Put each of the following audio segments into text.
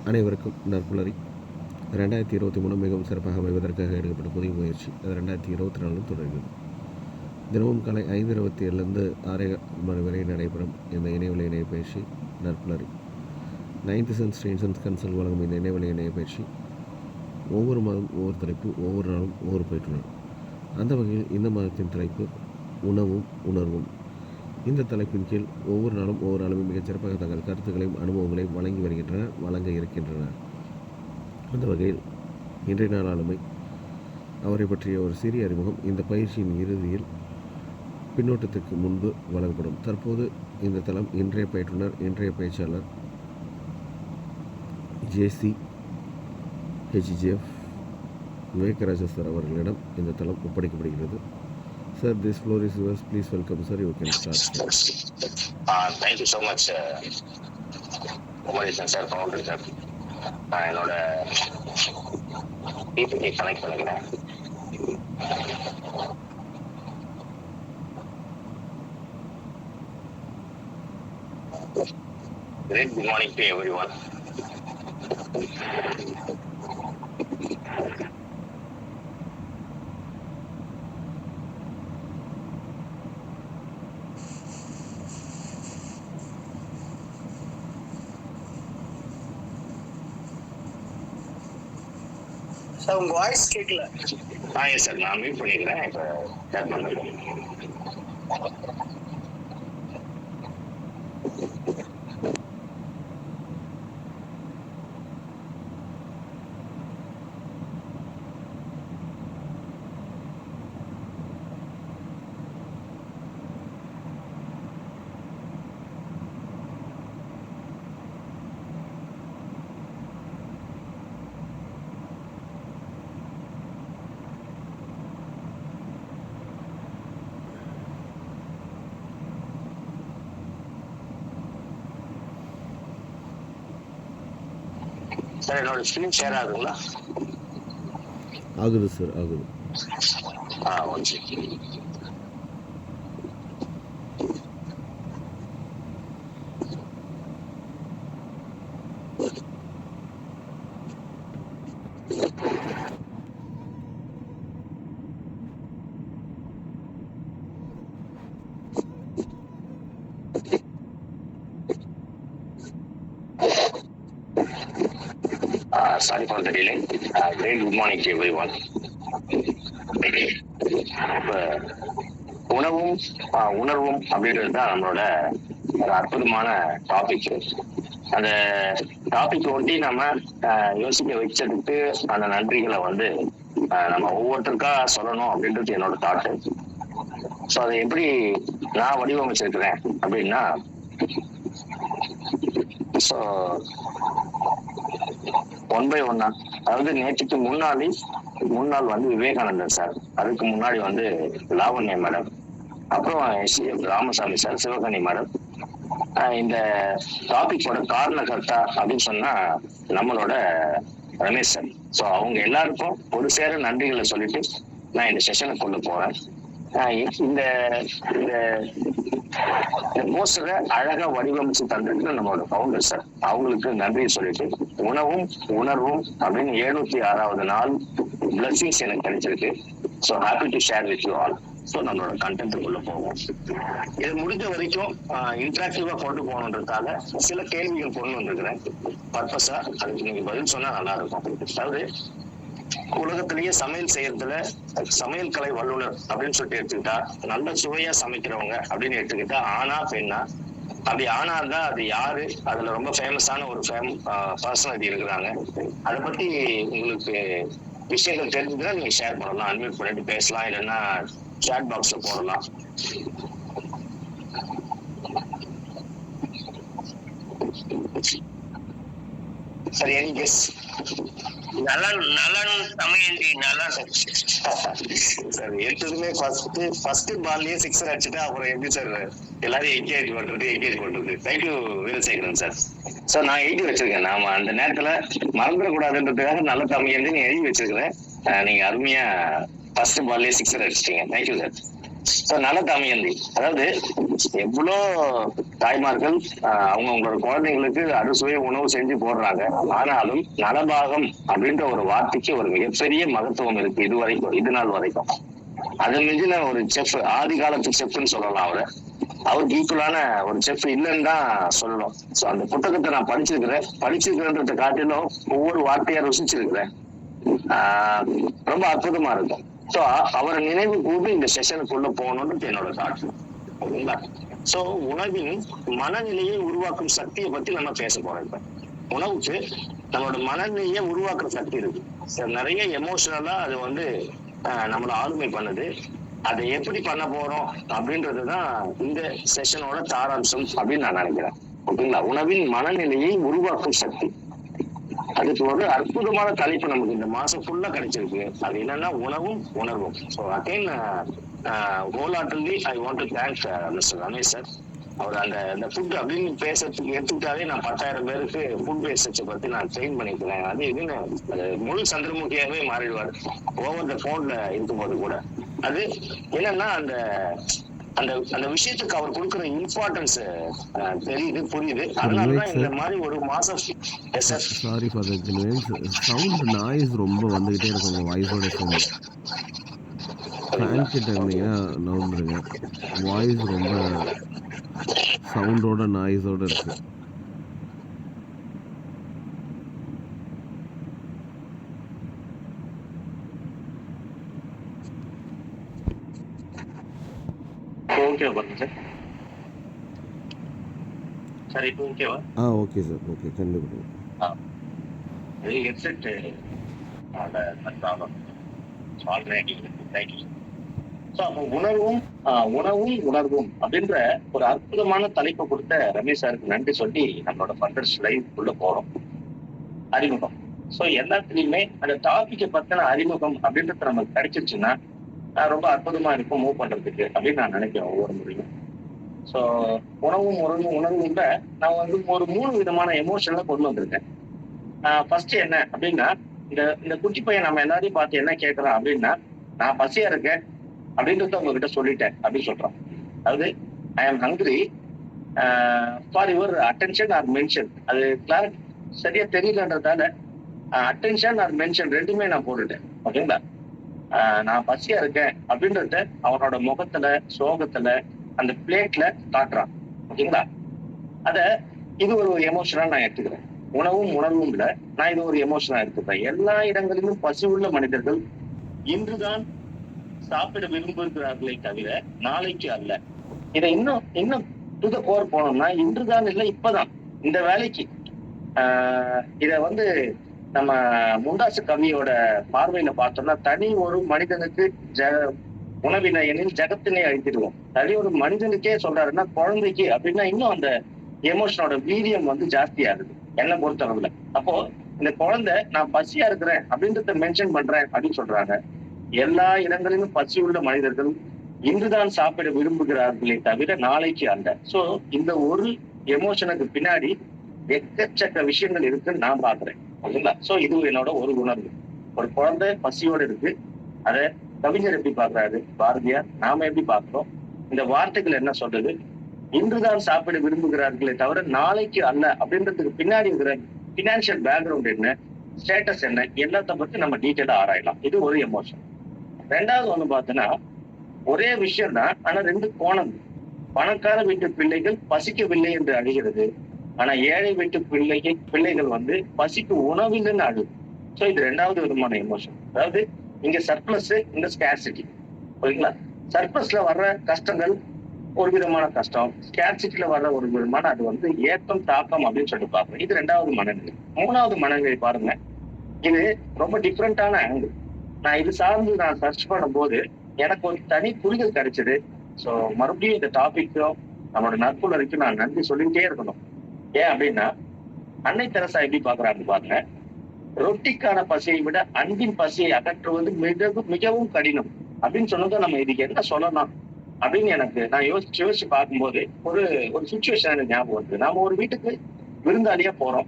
அனைவருக்கும் நற்புலரி. 2023 மிகவும் சிறப்பாக அமைவதற்காக எடுக்கப்பட்ட புதிய முயற்சி அது 2024 தொடர்கிறது. தினமும் காலை 5:27 6:00 வரை நடைபெறும் இந்த இணையவழி இணைய பயிற்சி நற்புலரி. 9th சென்ஸ் ட்ரெயின்ஸ் கன்சல்ட் வழங்கும் இந்த இணையவழி இணைய பயிற்சி ஒவ்வொரு மாதம் ஒவ்வொரு தலைப்பு, ஒவ்வொரு நாளும் ஒவ்வொரு பயிற்றுனர். அந்த வகையில் இந்த மாதத்தின் தலைப்பு உணவும் உணர்வும். இந்த தலைப்பின் கீழ் ஒவ்வொரு நாளும் ஒவ்வொரு நாளும் மிகச்சிறப்பாக தங்கள் கருத்துக்களையும் அனுபவங்களையும் வழங்க இருக்கின்றனர். அந்த வகையில் இன்றைய நாள் ஆளுமை அவரை பற்றிய ஒரு சிறிய அறிமுகம் இந்த பயிற்சியின் இறுதியில் பின்னோட்டத்திற்கு முன்பு வழங்கப்படும். தற்போது இந்த தளம் இன்றைய பயிற்றுனர், இன்றைய பயிற்சியாளர் JC HGF விவேகராஜா சார் அவர்களிடம் இந்த தளம் ஒப்படைக்கப்படுகிறது. Sir, this floor is yours. Please welcome, sir. You can start. Thank you so much, Kumaresan sir, founder sir. நான் என்னோட PPT கனெக்ட் பண்ணிக்கிறேன். Great good morning to everyone. Sir உங்க வாய்ஸ் கேட்கல. எஸ் சார், நான் mute பண்ணிக்கிறேன். இப்போ ஸ்டார்ட் பண்ணுறேன். Sir, என்னோட ஸ்க்ரீன் ஷேர் ஆகுங்களா? ஆகுது சார், ஆகுது. Okay. Sorry for the delay. Great good morning to everyone. உணவும் உணர்வும் அப்படின்றது தான் நம்மளோட ஒரு அற்புதமான டாபிக். அந்த டாபிக் ஒட்டி நம்ம யோசிக்க வச்சதுக்கு அந்த நன்றிகளை வந்து நம்ம ஒவ்வொருத்தருக்கா சொல்லணும் அப்படின்றது என்னோட தாட்டு. ஸோ அதை எப்படி நான் வடிவமைச்சிருக்கிறேன் அப்படின்னா, ஸோ 1 by 1, அதாவது நேற்றுக்கு முன்னாள் வந்து விவேகானந்தன் சார், அதுக்கு முன்னாடி வந்து லாவண்யா மேடம், அப்புறம் SCF ராமசாமி சார், சிவகனி மேடம். இந்த டாபிக்கோட காரணகர்த்தா அப்படின்னு சொன்னா நம்மளோட ரமேஷ் சார். ஸோ அவங்க எல்லாருக்கும் ஒரு சேர நன்றிகளை சொல்லிட்டு நான் இந்த செஷனுக்கு கொண்டு போறேன். இந்த போஸ்டரை அழகா வடிவமைச்சு தந்திருக்கு நம்மளோட ஃபவுண்டர் சார். அவங்களுக்கு நன்றியை சொல்லிட்டு உணவும் உணர்வும் அப்படின்னு 706வது நாள் பிளஸிங்ஸ் எனக்கு கிடைச்சிருக்கு. So happy to share with you all. So நம்மளோட கண்டென்ட்டுக்குள்ள போவோம். இது முடிஞ்ச வரைக்கும் இன்ட்ராக்டிவா கொண்டு போகணுன்றதால சில கேள்விகள் கொண்டு வந்திருக்கிறேன் பர்பஸா. அதுக்கு நீங்க பதில் சொன்னா நல்லா இருக்கும். அதாவது உலகத்திலேயே சமையல் செய்யறதுல சமையல் கலை வல்லுநர் அப்படின்னு சொல்லிட்டு எடுத்துக்கிட்டா, நல்ல சுவையா சமைக்கிறவங்க அப்படின்னு எடுத்துக்கிட்டா ஆனா பெண்ணா, அப்படி ஆனா தான் அது யாரு, அதுல ரொம்ப ஃபேமஸான ஒரு பர்சனாலிட்டி இருக்கிறாங்க. அதை பத்தி உங்களுக்கு விஷயங்கள் தெரிஞ்சுதுன்னா நீங்க ஷேர் பண்ணலாம், அன்மியூட் பண்ணிட்டு பேசலாம், இல்லைன்னா சாட் பாக்ஸ்ல போடலாம். சரி, எனி கெஸ்? நலன் தமிழ் நல்லா சார். எடுத்ததுமே ஃபர்ஸ்ட் பால்லயே 6 அடிச்சுட்டா அப்புறம் எப்படி சார் எல்லாரும் என்கேஜ் பண்றது? Thank you Veerasekaran sir. சார், நான் எழுதி வச்சிருக்கேன். நாம அந்த நேரத்துல மறந்துடக்கூடாதுன்றதுக்காக நல்ல தமிழ் எழுதி வச்சிருக்கிறேன். நீங்க அருமையா ஃபர்ஸ்ட் பால்லயே 6 அடிச்சிட்டீங்க. Thank you sir. நல தமயந்தி, அதாவது எவ்வளோ தாய்மார்கள் அவங்களோட குழந்தைங்களுக்கு அறுசுவை உணவு செஞ்சு போடுறாங்க. ஆனாலும் நலபாகம் அப்படின்ற ஒரு வார்த்தைக்கு ஒரு மிகப்பெரிய மகத்துவம் இருக்கு இது நாள் வரைக்கும். அது மிஞ்சின ஒரு செஃப், ஆதி காலத்து செஃப்னு சொல்லலாம் அவரை. அவருக்கு ஈக்குவலான ஒரு செஃப் இல்லைன்னு தான் சொல்லணும். ஸோ அந்த புத்தகத்தை நான் படிச்சிருக்கிறேன்றதை காட்டிலும் ஒவ்வொரு வார்த்தையா ருசிச்சிருக்கிறேன். ரொம்ப அற்புதமா இருக்கும். ஸோ அவரை நினைவு கூர்ந்து இந்த செஷனுக்குள்ள போகணும்னு என்னோட தாட். ஓகேங்களா? ஸோ உணவின் மனநிலையை உருவாக்கும் சக்தியை பத்தி நம்ம பேச போறோம். இப்ப உணவுக்கு நம்மளோட மனநிலையை உருவாக்குற சக்தி இருக்கு. நிறைய எமோஷனலா அது நம்மள ஆளுமை பண்ணுது. அதை எப்படி பண்ண போறோம் அப்படின்றதுதான் இந்த செஷனோட சாராம்சம் அப்படின்னு நான் நினைக்கிறேன். ஓகேங்களா? உணவின் மனநிலையை உருவாக்கும் சக்தி. அதுக்கு ஒரு அற்புதமான தலைப்பு நமக்கு இந்த மாசம் ஃபுல்லா கிடைச்சிருக்கு. அது என்னன்னா உணவும் உணர்வும். So again wholeheartedly I want to thank mister Ramesh sir. அவர் அந்த ஃபுட் அப்படின்னு பேசுறதுக்கு எடுத்துக்கிட்டாலே நான் 10,000 பேருக்கு ஃபுட் வேஸ்டேஜை பத்தி நான் ட்ரெயின் பண்ணிக்கிறேன். அது இதுன்னு முழு சந்திரமுகியாவே மாறிடுவார் ஓவர் த போன்ல இருக்கும்போது கூட. அது என்னன்னா அந்த அந்த அந்த விஷயத்துக்கு அவர் கொடுக்குற இம்பார்ட்டன்ஸ் தெரியுது, புரியுது. அதனாலதான் இந்த மாதிரி ஒரு மாசம். Sorry for the inconvenience. Sound noise ரொம்ப வந்துகிட்டே இருக்கும் உங்க வாய்ஸோட சேர்ந்து. ஃபேன் கிட்ட இருந்தீங்கன்னா நவுந்துருங்க. வாய்ஸ் ரொம்ப சவுண்டோட நாய்ஸோட இருக்கு. ஓகே பாருங்க சார். சார் இப்போ ஓகேவா? ஓகே சார், ஓகே கண்டிப்பாக. Headset problem. ஸோ அப்போ உணவும் உணர்வும் அப்படின்ற ஒரு அற்புதமான தலைப்பை கொடுத்த ரமேஷ் சாருக்கு நன்றி சொல்லி நம்மளோட ஃபண்டர்ஸ் லைவ் உள்ள போறோம். அறிமுகம். ஸோ எல்லாத்துலயுமே அந்த டாபிக்கை பத்தின அறிமுகம் அப்படின்றது நமக்கு கிடைச்சிருச்சுன்னா ரொம்ப அற்புதமா இருக்கும் மூவ் பண்றதுக்கு அப்படின்னு நான் நினைக்கிறேன் ஒவ்வொரு முறையும். ஸோ உணவும் உணர்வுன்ற நான் ஒரு 3 விதமான எமோஷன்ல கொண்டு வந்திருக்கேன். ஃபர்ஸ்ட் என்ன அப்படின்னா, இந்த குட்டி பையன் நம்ம எல்லாரையும் பார்த்து என்ன கேட்கறான் அப்படின்னா, நான் பசியா இருக்கேன் அப்படின்றத உங்ககிட்ட சொல்லிட்டேன் அப்படின்னு சொல்றான். அதாவது ஐ ஆம் hungry for your attention R mention. அது கிளாரிட்டி சரியா தெரியலன்றதால அட்டென்ஷன் ஆர் மென்ஷன் ரெண்டுமே நான் போட்டுட்டேன். ஓகேங்களா? நான் பசியா இருக்கேன் அப்படின்றத அவனோட முகத்துல சோகத்துல அந்த பிளேட்ல காட்டுறான். ஓகேங்களா? இது ஒரு எமோஷனா நான் எடுத்துக்கிறேன். உணர்வும்ல நான் இது ஒரு எமோஷனா எடுத்துக்கிறேன். எல்லா இடங்களிலும் பசி உள்ள மனிதர்கள் இன்றுதான் சாப்பிட விரும்புகிறார்களே தவிர நாளைக்கு அல்ல. இதை இன்னும் டு த கோர் போனோம்னா இன்றுதான் இல்லை, இப்பதான் இந்த வேலைக்கு. இத நம்ம முண்டாசு கவியோட பார்வையில பார்த்தோம்னா, தனி ஒரு மனிதனுக்கு உணவினை எனில் ஜகத்தினை அழித்திடுவோம். தனி ஒரு மனிதனுக்கே சொல்றாருன்னா குழந்தைக்கு அப்படின்னா இன்னும் அந்த எமோஷனோட வீரியம் ஜாஸ்தி ஆகுது என்ன பொறுத்தளவுல. அப்போ இந்த குழந்தை நான் பசியா இருக்கிறேன் அப்படின்றத மென்ஷன் பண்றேன் அப்படின்னு சொல்றாங்க. எல்லா இடங்களிலும் பசி உள்ள மனிதர்கள் இன்றுதான் சாப்பிட விரும்புகிறார்களே தவிர நாளைக்கு அல்ல. சோ இந்த ஒரு எமோஷனுக்கு பின்னாடி எக்கச்சக்க விஷயங்கள் இருக்குன்னு நான் பாக்குறேன். ஓகேங்களா? சோ இது என்னோட ஒரு உணர்வு. ஒரு குழந்தை பசியோட இருக்கு. அத கவிஞர் எப்படி பாக்குறாரு, பாரதியார், நாம எப்படி பாக்குறோம்? இந்த வார்த்தைகள் என்ன சொல்றது? இன்றுதான் சாப்பிட விரும்புகிறார்களே தவிர நாளைக்கு அல்ல அப்படின்றதுக்கு பின்னாடி இருக்கிற பினான்சியல் பேக்ரவுண்ட் என்ன, ஸ்டேட்டஸ் என்ன, எல்லாத்த பத்தி நம்ம டீட்டெயிலா ஆராயலாம். இது ஒரு எமோஷன். ரெண்டாவது பார்த்தோன்னா ஒரே விஷயம் தான், ஆனா 2 கோணம். பணக்கார வீட்டு பிள்ளைகள் பசிக்கவில்லை என்று அழுகிறது. ஆனா ஏழை வீட்டு பிள்ளைகள் பசிக்கு உணவில்லைன்னு அழுது. சோ இது 2வது விதமான எமோஷன். அதாவது இங்க சர்ப்ளஸ், இங்க ஸ்கேர்சிட்டி. ஓகேங்களா? சர்ப்ளஸ்ல வர்ற கஷ்டங்கள் ஒரு விதமான கஷ்டம், ஸ்கேர்சிட்டில வர்ற ஒரு விதமான அது ஏக்கம் தாக்கம் அப்படின்னு சொல்லிட்டு பாக்குறேன். இது 2வது மனநிலை. 3வது மனநிலை பாருங்க, இது ரொம்ப டிஃப்ரெண்டான ஆங்கிள். நான் இது சார்ந்து நான் சர்ச் பண்ணும்போது எனக்கு ஒரு தனி புரிதல் கிடைச்சது. ஸோ மறுபடியும் இந்த டாபிக்கும் நம்மளோட நட்புணர்வுக்கு நான் நன்றி சொல்லிட்டே இருக்கணும். ஏன் அப்படின்னா, அன்னை தெரசா எப்படி பாக்குறாங்க பாருங்க. ரொட்டிக்கான பசியை விட அன்பின் பசியை அகற்றுவது மிகவும் கடினம் அப்படின்னு சொன்னதை நம்ம இதுக்கு என்ன சொல்லலாம் அப்படின்னு நான் யோசிச்சு பார்க்கும்போது ஒரு சுச்சுவேஷன் எனக்கு ஞாபகம் வருது. நாம ஒரு வீட்டுக்கு விருந்தாளியா போறோம்.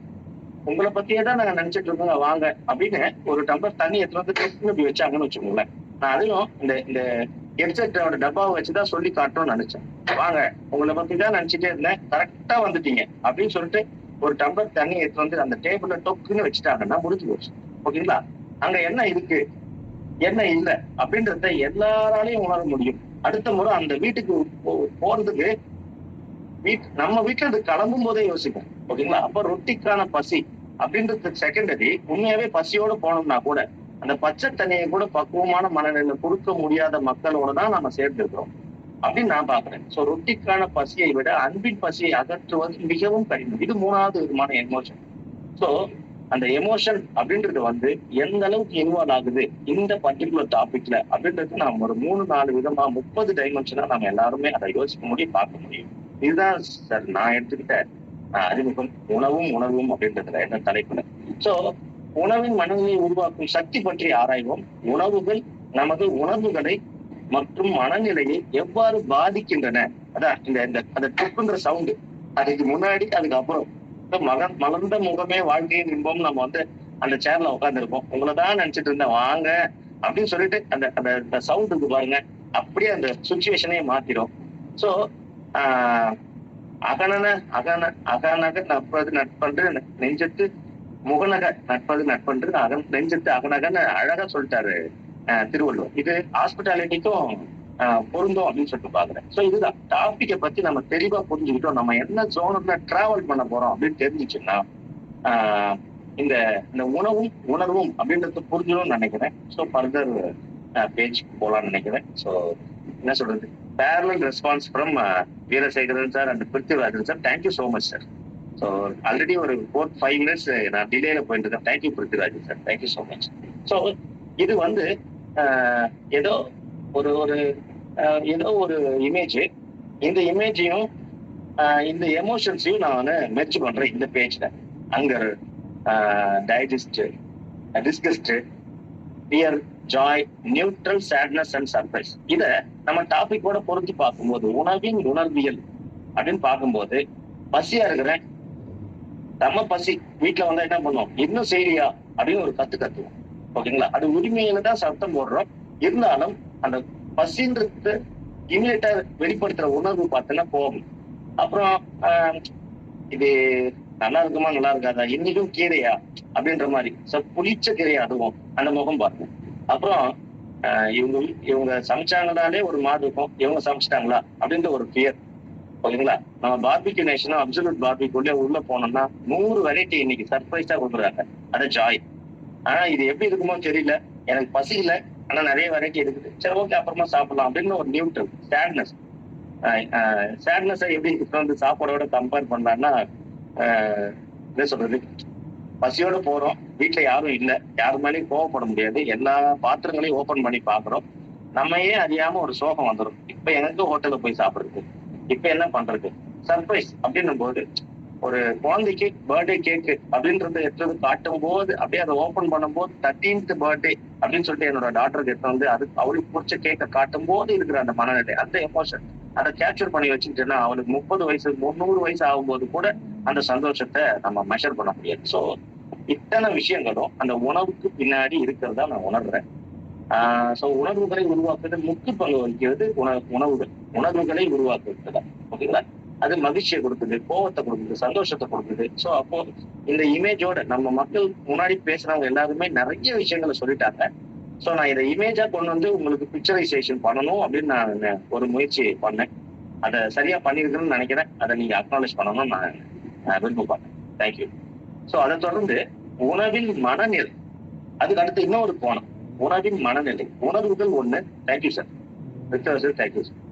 உங்களை பத்தியே தான் நாங்க நினைச்சிட்டு இருக்கோம், வாங்க அப்படின்னு ஒரு டம்ளர் தண்ணி எடுத்து இப்படி வச்சாங்கன்னு வச்சுக்கோங்களேன். நான் அதையும் இந்த ஹெட்செட்டோட டப்பாவை வச்சுதான் சொல்லி காட்டணும்னு நினைச்சேன். வாங்க உங்களை பத்தி தான் நினைச்சிட்டே இருந்தேன், கரெக்டா வந்துட்டீங்க அப்படின்னு சொல்லிட்டு ஒரு டம்ளர் தண்ணி எடுத்து வந்து அந்த டேபிள்ல டொக்குன்னு வச்சுட்டாங்கன்னா முடிஞ்சு போச்சு. ஓகேங்களா? அங்க என்ன இருக்கு என்ன இல்லை அப்படின்றத எல்லாராலையும் உணர முடியும். அடுத்த முறை அந்த வீட்டுக்கு போறதுக்கு நம்ம வீட்டுல அது கிளம்பும் போதே யோசிப்போம். ஓகேங்களா? அப்ப ரொட்டிக்கான பசி அப்படின்றது செகண்டரி. உண்மையாவே பசியோட போனோம்னா கூட அந்த பச்சை தண்ணியை கூட பக்குவமான மனநிலையில கொடுக்க முடியாத மக்களோட தான் நம்ம சேர்ந்து இருக்கிறோம் அப்படின்னு நான் பாக்குறேன். சோ ரொட்டிக்கான பசியை விட அன்பின் பசியை அகற்றுவது மிகவும் கடினம். இது 3வது விதமான எமோஷன். சோ அந்த எமோஷன் அப்படின்றது வந்து எந்த அளவுக்கு இன்வால்வ் ஆகுது இந்த பர்டிகுலர் டாபிக்ல அப்படின்றது நாம ஒரு 3-4 விதமா 30 டைமென்ஷனா நம்ம எல்லாருமே அதை யோசிக்க முடியும், பார்க்க முடியும். இதுதான் சார் நான் எடுத்துக்கிட்ட அறிமுகம் உணவும் உணர்வும் அப்படின்றதுல என்ன தலைப்புல. சோ உணவின் மனநிலையை உருவாக்கும் சக்தி பற்றி ஆராய்வோம். உணவுகள் நமது உணர்வுகளை மற்றும் மனநிலையை எவ்வாறு பாதிக்கின்றன. அதான் இந்த அந்த ட்ரிப்புன்ற சவுண்டு, அதுக்கு முன்னாடி அதுக்கு அப்புறம் மலர்ந்த முகமே வாழ்க்கையின் இன்பம். நம்ம வந்து அந்த சேர்ல உட்காந்துருப்போம், உங்களதான் நினைச்சிட்டு இருந்தேன் வாங்க அப்படின்னு சொல்லிட்டு அந்த அந்த சவுண்டுக்கு பாருங்க, அப்படியே அந்த சுச்சுவேஷனே மாத்திரும். சோ அகநக நட்பது நட்பன்று நெஞ்சத்து முகநக நட்பது நட்பன்று நெஞ்சத்து அகநகன்னு அழகா சொல்லிட்டாரு திருவள்ளுவர். இது ஹாஸ்பிட்டாலிட்டிக்கும் பொருந்தும் அப்படின்னு சொல்லிட்டு பாக்குறேன். சோ இதுதான் டாபிக்கை பத்தி நம்ம தெளிவா புரிஞ்சுக்கிட்டோம். நம்ம என்ன ஜோனுக்குள்ள டிராவல் பண்ண போறோம் அப்படின்னு தெரிஞ்சுச்சுன்னா இந்த உணவும் உணர்வும் அப்படின்றது புரிஞ்சிடும்னு நினைக்கிறேன். ஸோ ஃபர்தர் பேஜ் போலான்னு நினைக்கிறேன். ஸோ என்ன சொல்றது, parallel response from Veerasekaran sir and Prithvirajan sir. Thank you so much sir. So already ஒரு 4-5 minutes நான் டிலேல போயிட்டு இருக்கேன். Thank you Prithvirajan sir, thank you so much. So இது வந்து ஏதோ ஒரு ஏதோ ஒரு இமேஜ், இந்த இமேஜையும் இந்த எமோஷன்ஸையும் நான் மெர்ஜ் பண்றேன் இந்த பேஜ்ல. Anger, digest, disgust, fear, joy, neutral, sadness and surprise. இத நம்ம டாபிக்கோட பொருத்தி பார்க்கும்போது உணவின் உணர்வியல் அப்படின்னு பார்க்கும்போது பசியா இருக்கிறேன், நம்ம பசி, வீட்டுல வந்தா என்ன பண்ணுவோம், இன்னும் செய்யலையா அப்படின்னு ஒரு கத்துவோம். ஓகேங்களா? அது உரிமையில தான் சத்தம் போடுறோம். இருந்தாலும் அந்த பசின்றது இமீடியட்டா வெளிப்படுத்துற உணர்வு பார்த்தோன்னா போகும். அப்புறம் இது நல்லா இருக்குமா நல்லா இருக்காதா, இன்னைக்கும் கீரையா அப்படின்ற மாதிரி புளிச்ச கீரையா அதுவும் அந்த முகம் பார்க்கும். அப்புறம் இவங்க சமைச்சாங்கனாலே ஒரு மாதிரி இருக்கும், இவங்க சமைச்சிட்டாங்களா அப்படின்ற ஒரு ஃபியர். ஓகேங்களா? நம்ம பார்பிக்யூ நேஷனும் அப்சல்யூட் பார்பிக்யூல உள்ள போனோம்னா 100 வெரைட்டி இன்னைக்கு சர்ப்ரைஸா கொடுக்குறாங்க. அது ஜாய். ஆனா இது எப்படி இருக்குமோ தெரியல, எனக்கு பசி இல்லை ஆனா நிறைய வெரைட்டி இருக்குது, சரி ஓகே அப்புறமா சாப்பிடலாம் அப்படின்னு ஒரு நியூட்ரல். சேட்னஸ், சேட்னஸை எப்படி வந்து சாப்பாடோட கம்பேர் பண்ணலாம்னா என்ன சொல்றது, பசியோட போறோம், வீட்டுல யாரும் இல்லை, யாரு மேலேயும் கோவப்பட முடியாது, எல்லா பாத்திரங்களையும் ஓபன் பண்ணி பாக்குறோம், நம்மையே அறியாம ஒரு சோகம் வந்துடும். இப்ப எனக்கு ஹோட்டல்ல போய் சாப்பிடுறது, இப்ப என்ன பண்றது, சர்ப்ரைஸ் அப்படின்னும் போது ஒரு குழந்தைக்கு பர்த்டே கேக்கு அப்படின்றத எடுத்து காட்டும் போது அப்படியே அதை ஓபன் பண்ணும் போது 13th பர்த்டே அப்படின்னு சொல்லிட்டு என்னோட டாக்டருக்கு எடுத்து வந்து அது அவளுக்கு பிடிச்ச கேக்கை காட்டும் போது இருக்கிற அந்த மனநிலை, அந்த எமோஷன் அதை கேப்சர் பண்ணி வச்சுக்கிட்டேன்னா அவளுக்கு 30 வயசு 300 வயசு ஆகும்போது கூட அந்த சந்தோஷத்தை நம்ம மெஷர் பண்ண முடியாது. ஸோ இத்தனை விஷயங்களும் அந்த உணவுக்கு பின்னாடி இருக்கிறதா நான் உணர்றேன். ஸோ உணர்வுகளை உருவாக்குறது முக்கிய பங்கு வகிக்கிறது உணர்வுகளை உருவாக்குறது. ஓகேங்களா? அது மகிழ்ச்சியை கொடுக்குது, கோபத்தை கொடுக்குது, சந்தோஷத்தை கொடுக்குது. ஸோ அப்போ இந்த இமேஜோட நம்ம மக்கள் முன்னாடி பேசுறவங்க எல்லாருமே நிறைய விஷயங்களை சொல்லிட்டாங்க. ஸோ நான் இதை இமேஜா கொண்டு வந்து உங்களுக்கு பிக்சரைசேஷன் பண்ணணும் அப்படின்னு நான் ஒரு முயற்சி பண்ணேன். அதை சரியா பண்ணிருக்கணும்னு நினைக்கிறேன். அதை நீங்க அக்னாலேஜ் பண்ணணும்னு நான் விருப்பப்பட்டேன். தேங்க்யூ. ஸோ அதை தொடர்ந்து உணவின் மனநிலை, அதுக்கு அடுத்து இன்னொரு கோணம், உணவின் மனநிலை. உணர்வுகள் ஒண்ணு. Thank you sir, thank you sir.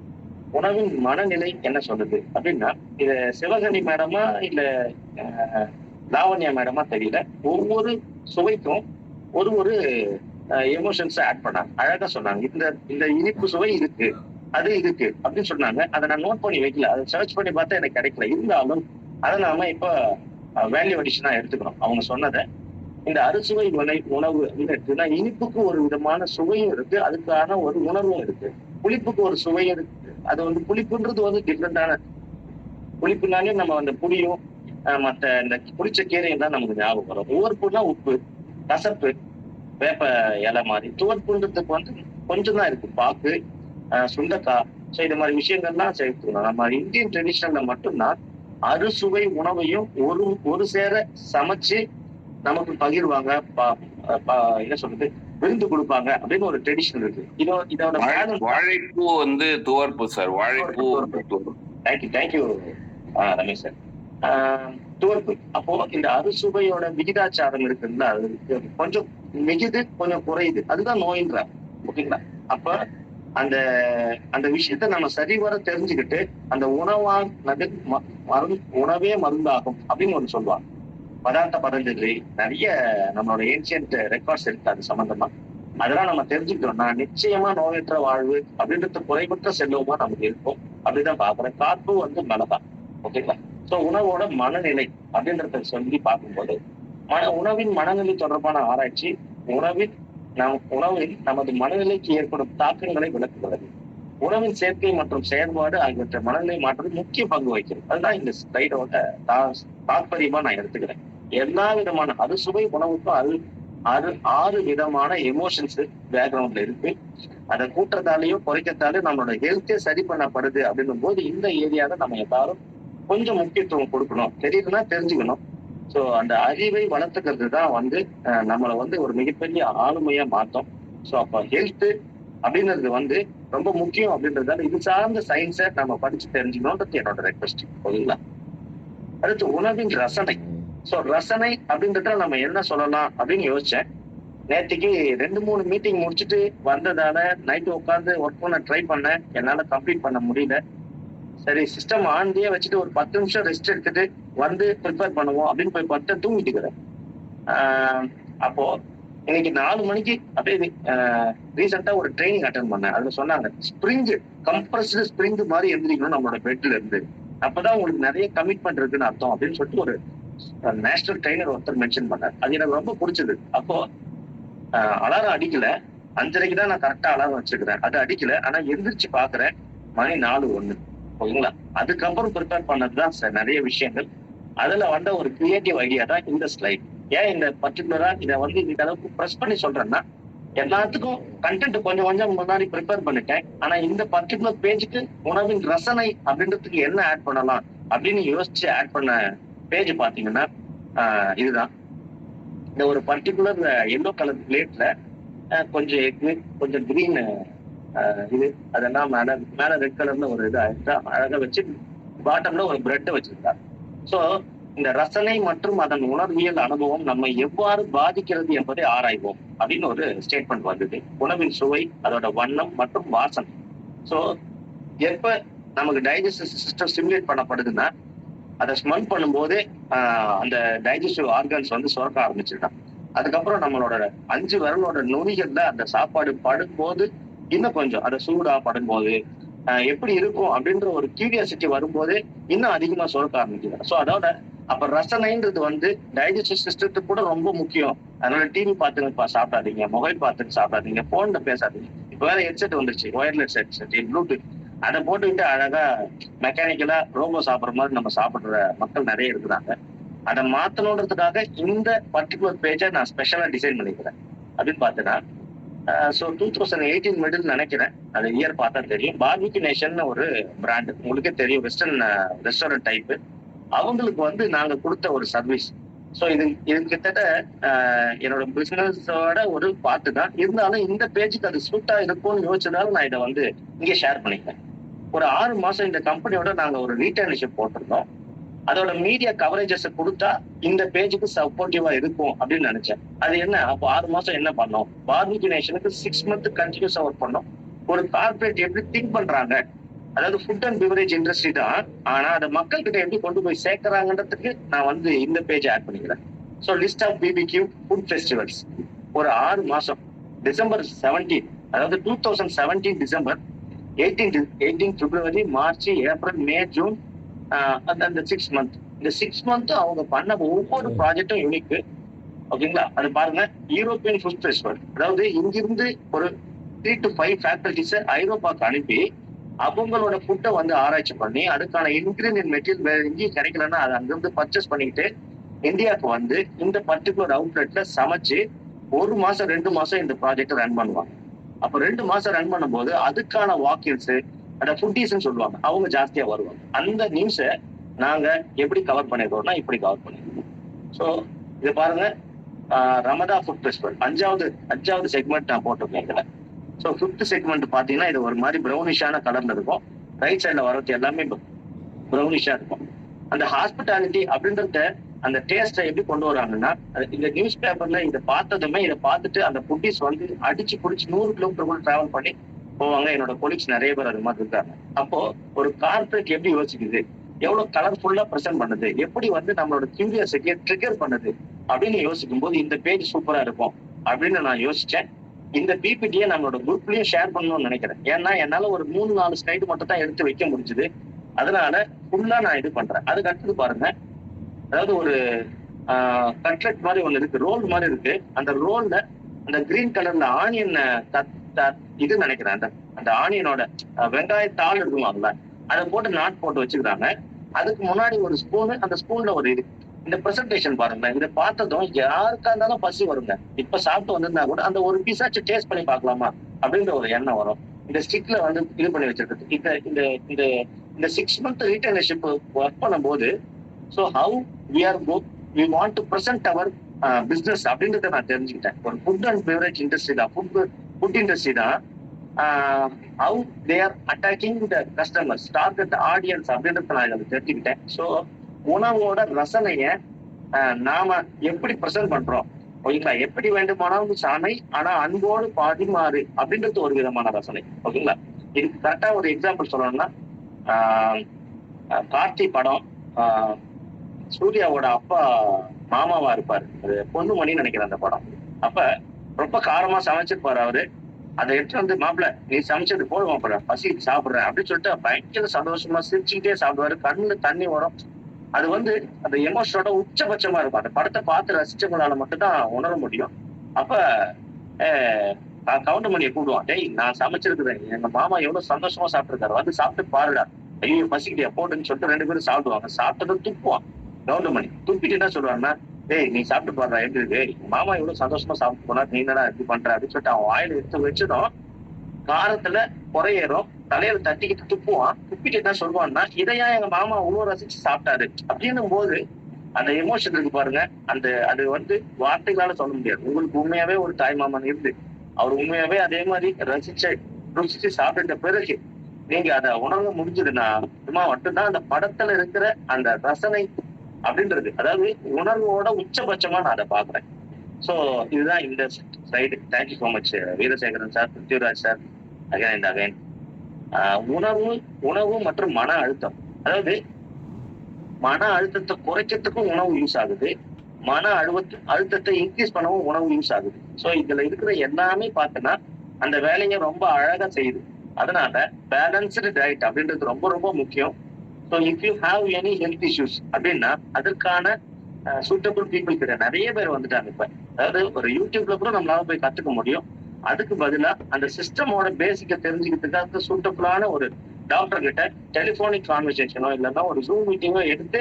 உணவின் மனநிலை என்ன சொல்லுது அப்படின்னா, இது சிவகணி மேடமா இல்ல லாவண்யா மேடமா தெரியல, ஒவ்வொரு சுவைக்கும் ஒரு எமோஷன்ஸ் ஆட் பண்ணாங்க. அழகா சொன்னாங்க, இந்த இனிப்பு சுவை இருக்கு, அது இருக்கு அப்படின்னு சொன்னாங்க. அதை நான் நோட் பண்ணி வைக்கல, அதை சர்ச் பண்ணி பார்த்தா எனக்கு கிடைக்கல. இருந்தாலும் அதை நாம இப்ப வேல்யூ அடிஷனா எடுத்துக்கிறோம் அவங்க சொன்னதை. இந்த அறுசுவை உணவு இருக்குன்னா இனிப்புக்கு ஒரு விதமான சுவையும் இருக்கு, அதுக்கான ஒரு உணர்வும் இருக்கு. புளிப்புக்கு ஒரு சுவையும் இருக்கு. அது வந்து புளிப்புன்றது வந்து டிஃப்ரெண்டான புளிப்புனாலே நம்ம அந்த புளியும் மற்ற இந்த புளிச்ச கீரையும் தான் நமக்கு ஞாபகம் வரும். உவர்ப்புனா உப்பு, கசப்பு, வேப்ப இலை மாதிரி. துவர்ப்புன்றதுக்கு வந்து கொஞ்சம் தான் இருக்கு, பாக்கு, சுண்டக்காய். ஸோ இது மாதிரி விஷயங்கள்லாம் சேர்த்துக்கணும். நம்ம இந்தியன் ட்ரெடிஷனல்ல மட்டும்தான் அறுசுவை உணவையும் ஒரு சேர சமைச்சு நமக்கு பகிர்வாங்க, என்ன சொல்றது, விருந்து கொடுப்பாங்க அப்படின்னு ஒரு ட்ரெடிஷன் இருக்கு. இதோட வாழைப்பூ வந்து துவர்ப்பு சார். வாழைப்பூ தேங்க்யூ ரமேஷ் சார். துவர்ப்பு. அப்போ இந்த அறுசுவையோட விகிதாச்சாரம் இருக்குல்ல, அது கொஞ்சம் மிகுது, கொஞ்சம் குறையுது, அதுதான் நோயின்ற. ஓகேங்களா? அப்ப அந்த அந்த விஷயத்த நம்ம சரிவர தெரிஞ்சுக்கிட்டு அந்த உணவே மருந்தாகும் அப்படின்னு ஒண்ணு சொல்லுவாங்க. பதார்த்த பதஞ்சலி நிறைய நம்மளோட ஏன்சியன்ட் ரெக்கார்ட்ஸ் இருக்கு அது சம்பந்தமா. அதெல்லாம் நம்ம தெரிஞ்சுக்கிட்டோம்னா நிச்சயமா நோயற்ற வாழ்வு அப்படின்றது குறைபற்ற செல்வமா நமக்கு இருக்கும் அப்படிதான் பாக்குறேன். காப்பு வந்து மனதான். ஓகேங்களா? சோ உணவோட மனநிலை அப்படின்றத சொல்லி பார்க்கும்போது உணவின் மனநிலை தொடர்பான ஆராய்ச்சி உணவில் நமது மனநிலைக்கு ஏற்படும் தாக்கங்களை விளக்குகிறது. உணவின் சேர்க்கை மற்றும் செயல்பாடு ஆகியவற்றை மனநிலை மாற்றம் முக்கிய பங்கு வகிக்கிறது. அதுதான் இந்த ஸ்லைடோட தாற்பயமா நான் எடுத்துக்கிறேன். எல்லா விதமான அறுசுவை உணவுக்கும் 6 விதமான எமோஷன்ஸ் பேக்ரவுண்ட்ல இருக்கு. அதை கூட்டுறதாலேயோ குறைக்கிறதாலேயோ நம்மளோட ஹெல்த்தே சரி பண்ணப்படுது அப்படின்னும் போது இந்த ஏரியாவை நம்ம எல்லாரும் கொஞ்சம் முக்கியத்துவம் கொடுக்கணும். தெரியுதுன்னா தெரிஞ்சுக்கணும். ஸோ அந்த அறிவை வளர்த்துக்கிறது தான் வந்து நம்மளை வந்து ஒரு மிகப்பெரிய ஆளுமையா மாத்தோம். ஸோ அப்ப ஹெல்த் அப்படின்றது வந்து ரொம்ப முக்கியம் அப்படின்றதால இது சார்ந்த சயின்ஸை நம்ம படிச்சு தெரிஞ்சுக்கணும்ன்றது என்னோட ரெக்வஸ்ட். ஓகேங்களா? அடுத்து உணவின் ரசனை. ஸோ ரசனை அப்படின்றத நம்ம என்ன சொல்லலாம் அப்படின்னு யோசிச்சேன். நேற்றுக்கு 2-3 மீட்டிங் முடிச்சுட்டு வந்ததால நைட்டு உட்காந்து ஒர்க் பண்ண ட்ரை பண்ணேன். என்னால கம்ப்ளீட் பண்ண முடியல. சரி, சிஸ்டம் ஆன்லயே வச்சுட்டு ஒரு 10 நிமிஷம் ரெஸ்ட் எடுத்துட்டு வந்து ப்ரிப்பேர் பண்ணுவோம் அப்படின்னு போய் 10 தூங்கிட்டுக்கிறேன். அப்போ இன்னைக்கு 4 மணிக்கு அப்படியே ரீசெண்டா ஒரு ட்ரைனிங் அட்டென்ட் பண்ணேன். அதுல சொன்னாங்க கம்ப்ரஸ்டு ஸ்ப்ரிங் மாதிரி எந்திரிக்கணும் நம்மளோட பெட்ல இருந்து. அப்பதான் உங்களுக்கு நிறைய கமிட்மெண்ட் இருக்குன்னு அர்த்தம் அப்படின்னு சொல்லிட்டு ஒரு நேஷனல் ட்ரைனர் ஒருத்தர் மென்ஷன் பண்ணார். அது எனக்கு ரொம்ப பிடிச்சது. அப்போ அலாரம் அடிக்கல, 5:30க்கு தான் நான் கரெக்டா அலாரம் வச்சிருக்கிறேன். அது அடிக்கல, ஆனா எந்திரிச்சு பாக்குறேன் மணி 4:01. ஓகேங்களா? அதுக்கப்புறம் ப்ரிப்பேர் பண்ணதுதான் நிறைய விஷயங்கள். அதுல வந்த ஒரு கிரியேட்டிவ் ஐடியா தான் இந்த ஸ்லைட். ஏன் இந்த பர்டிகுலரா இதை வந்து இந்த அளவுக்கு ப்ரெஸ் பண்ணி சொல்றேன்னா, எல்லாத்துக்கும் கண்டென்ட் கொஞ்சம் கொஞ்சம் முன்னாடி ப்ரிப்பேர் பண்ணிட்டேன். ஆனா இந்த பர்டிகுலர் பேஜுக்கு உணவின் ரசனை அப்படின்றதுக்கு என்ன ஆட் பண்ணலாம் அப்படின்னு யோசிச்சு ஆட் பண்ண பேஜ் பாத்தீங்கன்னா இதுதான். இந்த ஒரு பர்டிகுலர் எல்லோ கலர் பிளேட்ல கொஞ்சம் எக்கு, கொஞ்சம் கிரீன் இது அதெல்லாம் மேல ரெட் கலர்ல ஒரு இது அழகா வச்சு பாட்டம்ல ஒரு பிரெட் வச்சிருக்காங்க. சோ இந்த ரசனை மற்றும் அதன் உணர்வியல் அனுபவம் நம்ம எவ்வாறு பாதிக்கிறது என்பதை ஆராய்வோம் அப்படின்னு ஒரு ஸ்டேட்மெண்ட் வந்தது. உணவின் சுவை, அதோட வண்ணம் மற்றும் வாசனை. சோ எப்ப நமக்கு டைஜஸ்டிவ் சிஸ்டம் ஸ்டிமுலேட் பண்ணப்படுதுன்னா அதை ஸ்மெல் பண்ணும்போதே அந்த டைஜஸ்டிவ் ஆர்கன்ஸ் வந்து சுரக்க ஆரம்பிச்சிருக்கான். அதுக்கப்புறம் நம்மளோட 5 விரலோட நுனிகள்ல அந்த சாப்பாடு படும்போது இன்னும் கொஞ்சம் அதை சூடா படும்போது எப்படி இருக்கும் அப்படின்ற ஒரு கியூரியாசிட்டி வரும்போது இன்னும் அதிகமா சுரக்க ஆரம்பிக்குது. ஸோ அதோட அப்ப ரசனைன்றது வந்து டைஜஸ்டிவ் சிஸ்டத்துக்கு கூட ரொம்ப முக்கியம். அதனால டிவி பார்த்துன்னு சாப்பிடாதீங்க, மொபைல் பார்த்துட்டு சாப்பிடாதீங்க, போன்ல பேசாதீங்க. இப்ப வேற ஹெட்செட் வந்துருச்சு, ஒயர்லெஸ் ஹெட்செட், ப்ளூடூத். அதை போட்டுக்கிட்டு அழகா மெக்கானிக்கலா ரோபோ சாப்பிட்ற மாதிரி நம்ம சாப்பிடுற மக்கள் நிறைய இருக்கிறாங்க. அதை மாத்தணுன்றதுக்காக இந்த பர்டிகுலர் பேஜை நான் ஸ்பெஷலா டிசைன் பண்ணிக்கிறேன். அப்படின்னு பார்த்தேன்னா 2018 மிடில் நினைக்கிறேன், அது இயர் பார்த்தா தெரியும். பார்பிக்யூ நேஷன் ஒரு பிராண்ட் உங்களுக்கே தெரியும், வெஸ்டர்ன் ரெஸ்டாரண்ட் டைப். அவங்களுக்கு வந்து நாங்க கொடுத்த ஒரு சர்வீஸ். ஸோ இது கிட்டத்தட்ட என்னோட பிசினஸோட ஒரு பார்ட்டு தான். இருந்தாலும் இந்த பேஜுக்கு அது சூட்டா இருக்கும்னு யோசிச்சதால நான் இதை வந்து இங்கே ஷேர் பண்ணிக்கிறேன். ஒரு 6 மாசம் இந்த கம்பெனியோட நாங்க ஒரு ரீடைலர்ஷிப் போட்டிருந்தோம். அதோட மீடியா கவரேஜஸ் கொடுத்தா இந்த பேஜுக்கு சப்போர்ட்டிவா இருக்கும் அப்படின்னு நினைச்சேன். அது என்ன, அப்போ 6 மாசம் என்ன பண்ணோம்? பார்பிக்யூ நேஷனுக்கு 6 மந்த் கண்டினியூஸா ஒர்க் பண்ணோம். ஒரு கார்பரேட் எப்படி திங்க் பண்றாங்க, அதாவது ஃபுட் அண்ட் பிவரேஜ் இண்டஸ்ட்ரி தான், ஆனா அதை மக்கள் கிட்ட எப்படி கொண்டு போய் சேர்க்கறாங்கன்றதுக்கு நான் வந்து இந்த பேஜ் ஆட் பண்ணிக்கிறேன். So list of BBQ food festivals ஒரு 6 மாசம், டிசம்பர் 17, அதாவது 2017 December, 18 February, March, April, May, June, அந்த 6 மந்த். இந்த 6 மந்த் அவங்க பண்ண ஒவ்வொரு ப்ராஜெக்டும் யூனிக். ஓகேங்களா? அது பாருங்க, யூரோப்பியன் ஃபுட் ஃபெஸ்டிவல், அதாவது இங்கிருந்து ஒரு 3 to 5 ஃபேக்கல்டிஸை ஐரோப்பாக்கு அனுப்பி அவங்களோட ஃபுட்டை வந்து ஆராய்ச்சி பண்ணி அதுக்கான இன்கிரீடியன்ட் மெட்டீரியல் வேற எங்கேயும் கிடைக்கலன்னா அதை அங்கிருந்து பர்ச்சேஸ் பண்ணிக்கிட்டு இந்தியாவுக்கு வந்து இந்த பர்டிகுலர் அவுட்லெட்ல சமைச்சு 1 மாசம் 2 மாசம் இந்த ப்ராஜெக்ட் ரன் பண்ணுவாங்க. அப்ப 2 மாசம் ரன் பண்ணும்போது அதுக்கான வாக்கின்ஸ் அந்த ஃபுட்டீஸ்ன்னு சொல்லுவாங்க, அவங்க ஜாஸ்தியா வருவாங்க. அந்த நியூஸை நாங்க எப்படி கவர் பண்ணிருக்கோம்னா இப்படி கவர் பண்ணிருக்கோம். ஸோ இது பாருங்க, ரமதா ஃபுட் ஃபெஸ்டிவல் அஞ்சாவது செக்மெண்ட் நான் போட்டிருக்கேன் இதுல. ஸோ 5th செக்மெண்ட் பாத்தீங்கன்னா இது ஒரு மாதிரி ப்ரௌனிஷான கலர்ல இருக்கும். ரைட் சைட்ல வரது எல்லாமே ப்ரௌனிஷா இருக்கும். அந்த ஹாஸ்பிட்டாலிட்டி அப்படின்றத அந்த டேஸ்ட்டை எப்படி கொண்டு வராங்கன்னா, இந்த நியூஸ் பேப்பர்ல இதை பார்த்ததுமே இதை பார்த்துட்டு அந்த ஃபுட்டீஸ் வந்து அடிச்சு பிடிச்சி 100 கிலோமீட்டர் கூட டிராவல் பண்ணி போவாங்க. என்னோட கொலீக்ஸ் நிறைய பேர் அது மாதிரி இருக்காங்க. அப்போ ஒரு கார்பரேட் எப்படி யோசிக்குது, எவ்வளவு கலர்ஃபுல்லா ப்ரெசென்ட் பண்ணுது, எப்படி வந்து நம்மளோட கியூரியாசிட்டியை ட்ரிகர் பண்ணுது அப்படின்னு யோசிக்கும் போது இந்த பேஜ் சூப்பரா இருக்கும் அப்படின்னு நான் யோசிச்சேன். இந்த பிபிடியை நம்மளோட குரூப்லயும் ஷேர் பண்ணணும்னு நினைக்கிறேன். ஏன்னா என்னால ஒரு 3-4 ஸ்லைடு மட்டும் தான் எடுத்து வைக்க முடிஞ்சது. அதனால ஃபுல்லா நான் இது பண்றேன். அதுக்கு அடுத்தது பாருங்க, அதாவது ஒரு கட்லெட் மாதிரி ஒண்ணு இருக்கு, ரோல் மாதிரி இருக்கு. அந்த ரோல்ல அந்த கிரீன் கலர்ல ஆனியன் இது நினைக்கிறேன், அந்த ஆனியனோட வெங்காயத்தாள் இருக்குவாங்கல்ல, அதை போட்டு நாட் போட்டு வச்சுக்கிறாங்க. அதுக்கு முன்னாடி ஒரு ஸ்பூனு, அந்த ஸ்பூன்ல ஒரு இது. இந்த பிரசன்டேஷன் பாருங்க, இதை பார்த்ததும் யாருக்கா இருந்தாலும் பசி வருங்க. இப்ப சாப்பிட்டு வந்திருந்தா கூட அந்த ஒரு பீஸாச்சும் டேஸ்ட் பண்ணி பார்க்கலாமா அப்படின்ற ஒரு எண்ணம் வரும். இந்த ஸ்டிக்ல வந்து இது பண்ணி வச்சிருக்கு. இந்த 6 month ரீட்டைலர்ஷிப் ஒர்க் பண்ணும்போது, so how we want to present our business அப்படின்றத நான் தெரிஞ்சுக்கிட்டேன். ஒரு ஃபுட் அண்ட் பெவரேஜ் இண்டஸ்ட்ரி தான், ஃபுட் இண்டஸ்ட்ரி தான். How they are attacking the customers, target audience அப்படின்றத நான் இதை தெரிஞ்சுக்கிட்டேன். ஸோ உணவோட ரசனைய நாம எப்படி பிரசன்ட் பண்றோம், ஓகேங்களா? எப்படி வேண்டுமானாலும் சாமை, ஆனா அன்போடு பாதிமாறு அப்படின்றது ஒரு விதமான ரசனை, ஓகேங்களா? இதுக்கு கரெக்டா ஒரு எக்ஸாம்பிள் சொல்லணும்னா, கார்த்தி படம், சூர்யாவோட அப்பா மாமாவா இருப்பாரு, அது பொண்ணுமணின்னு நினைக்கிறேன் அந்த படம். அப்ப ரொம்ப காரமா சமைச்சிருப்பாரு அவரு. அதை எடுத்து வந்து, மாப்பிள்ள நீ சமைச்சது போடுவோம், அப்புறம் பசி சாப்பிடுறேன் அப்படின்னு சொல்லிட்டு பயங்கர சந்தோஷமா சிரிச்சுக்கிட்டே சாப்பிடுவாரு. கண்ணுல தண்ணி வரும். அது வந்து அந்த எமோஷனோட உச்சபட்சமா இருக்கும். அந்த படத்தை பார்த்து ரசிச்சவங்களால மட்டும்தான் உணர முடியும். அப்ப கவுண்டமணியை கூப்பிடுவான், டேய் நான் சமைச்சிருக்கிறேன், எங்க மாமா எவ்வளவு சந்தோஷமா சாப்பிட்டுருக்காரு, வந்து சாப்பிட்டு பாருடா, ஐயோ பசிக்கிட்டியா போட்டுன்னு சொல்லிட்டு 2 பேரும் சாப்பிடுவாங்க. சாப்பிட்டதும் துப்புவான் கவுண்டமணி. துப்பிட்டு என்ன சொல்லுவாங்கன்னா, டேய் நீ சாப்பிட்டு பாடுறா எப்படி இருக்கு, மாமா எவ்வளவு சந்தோஷமா சாப்பிட்டு போனா, நீ என்னடா இப்படி பண்ற அப்படின்னு சொல்லிட்டு அவன் வாயில எடுத்து வச்சதும் காரத்துல குறையேறும், தலையில தட்டிக்கிட்டு துப்புவான். துப்பிட்டு என்ன சொல்லுவான்னா, இதையா எங்க மாமா அவ்வளவு ரசிச்சு சாப்பிட்டாரு அப்படின்னும் போது அந்த எமோஷன் இருக்கு பாருங்க, அது வந்து வார்த்தைகளால சொல்ல முடியாது. உங்களுக்கு உண்மையாவே ஒரு தாய் மாமன் இருந்து அவர் உண்மையாவே அதே மாதிரி ருசிச்சு சாப்பிட்ட பிறகு நீங்க அதை உணர்வு முடிஞ்சதுன்னா சும்மா மட்டும்தான் அந்த படத்துல இருக்கிற அந்த ரசனை அப்படின்றது, அதாவது உணர்வோட உச்சபட்சமா நான் அதை பாக்குறேன். சோ இதுதான் இந்த slide. Thank you so much Veerasekaran sir, Prithviraj sir, again and again. உணவு மற்றும் மன அழுத்தம், அதாவது மன அழுத்தத்தை குறைக்கிறதுக்கும் உணவு யூஸ் ஆகுது, மன அழுத்தத்தை இன்க்ரீஸ் பண்ணவும் உணவு யூஸ் ஆகுது. சோ இதுல இருக்கிற எல்லாமே பார்த்தோன்னா அந்த வேலையை ரொம்ப அழகா செய்யுது. அதனால பேலன்ஸ்டு டயட் அப்படின்றது ரொம்ப ரொம்ப முக்கியம். So if you have any health issues அப்படின்னா அதற்கான சூட்டபிள் பீப்புள் கிட்ட நிறைய பேர் வந்துட்டாங்க. இப்ப அதாவது ஒரு யூடியூப்ல கூட நம்மளால போய் கத்துக்க முடியும். அதுக்கு பதிலா அந்த சிஸ்டமோட பேசிக்கை தெரிஞ்சுக்கிறதுக்காக சூட்டபிளான ஒரு டாக்டர் கிட்ட டெலிபோனிக் கான்வர்சேஷனோ இல்லைன்னா ஒரு ஜூம் மீட்டிங்கோ எடுத்து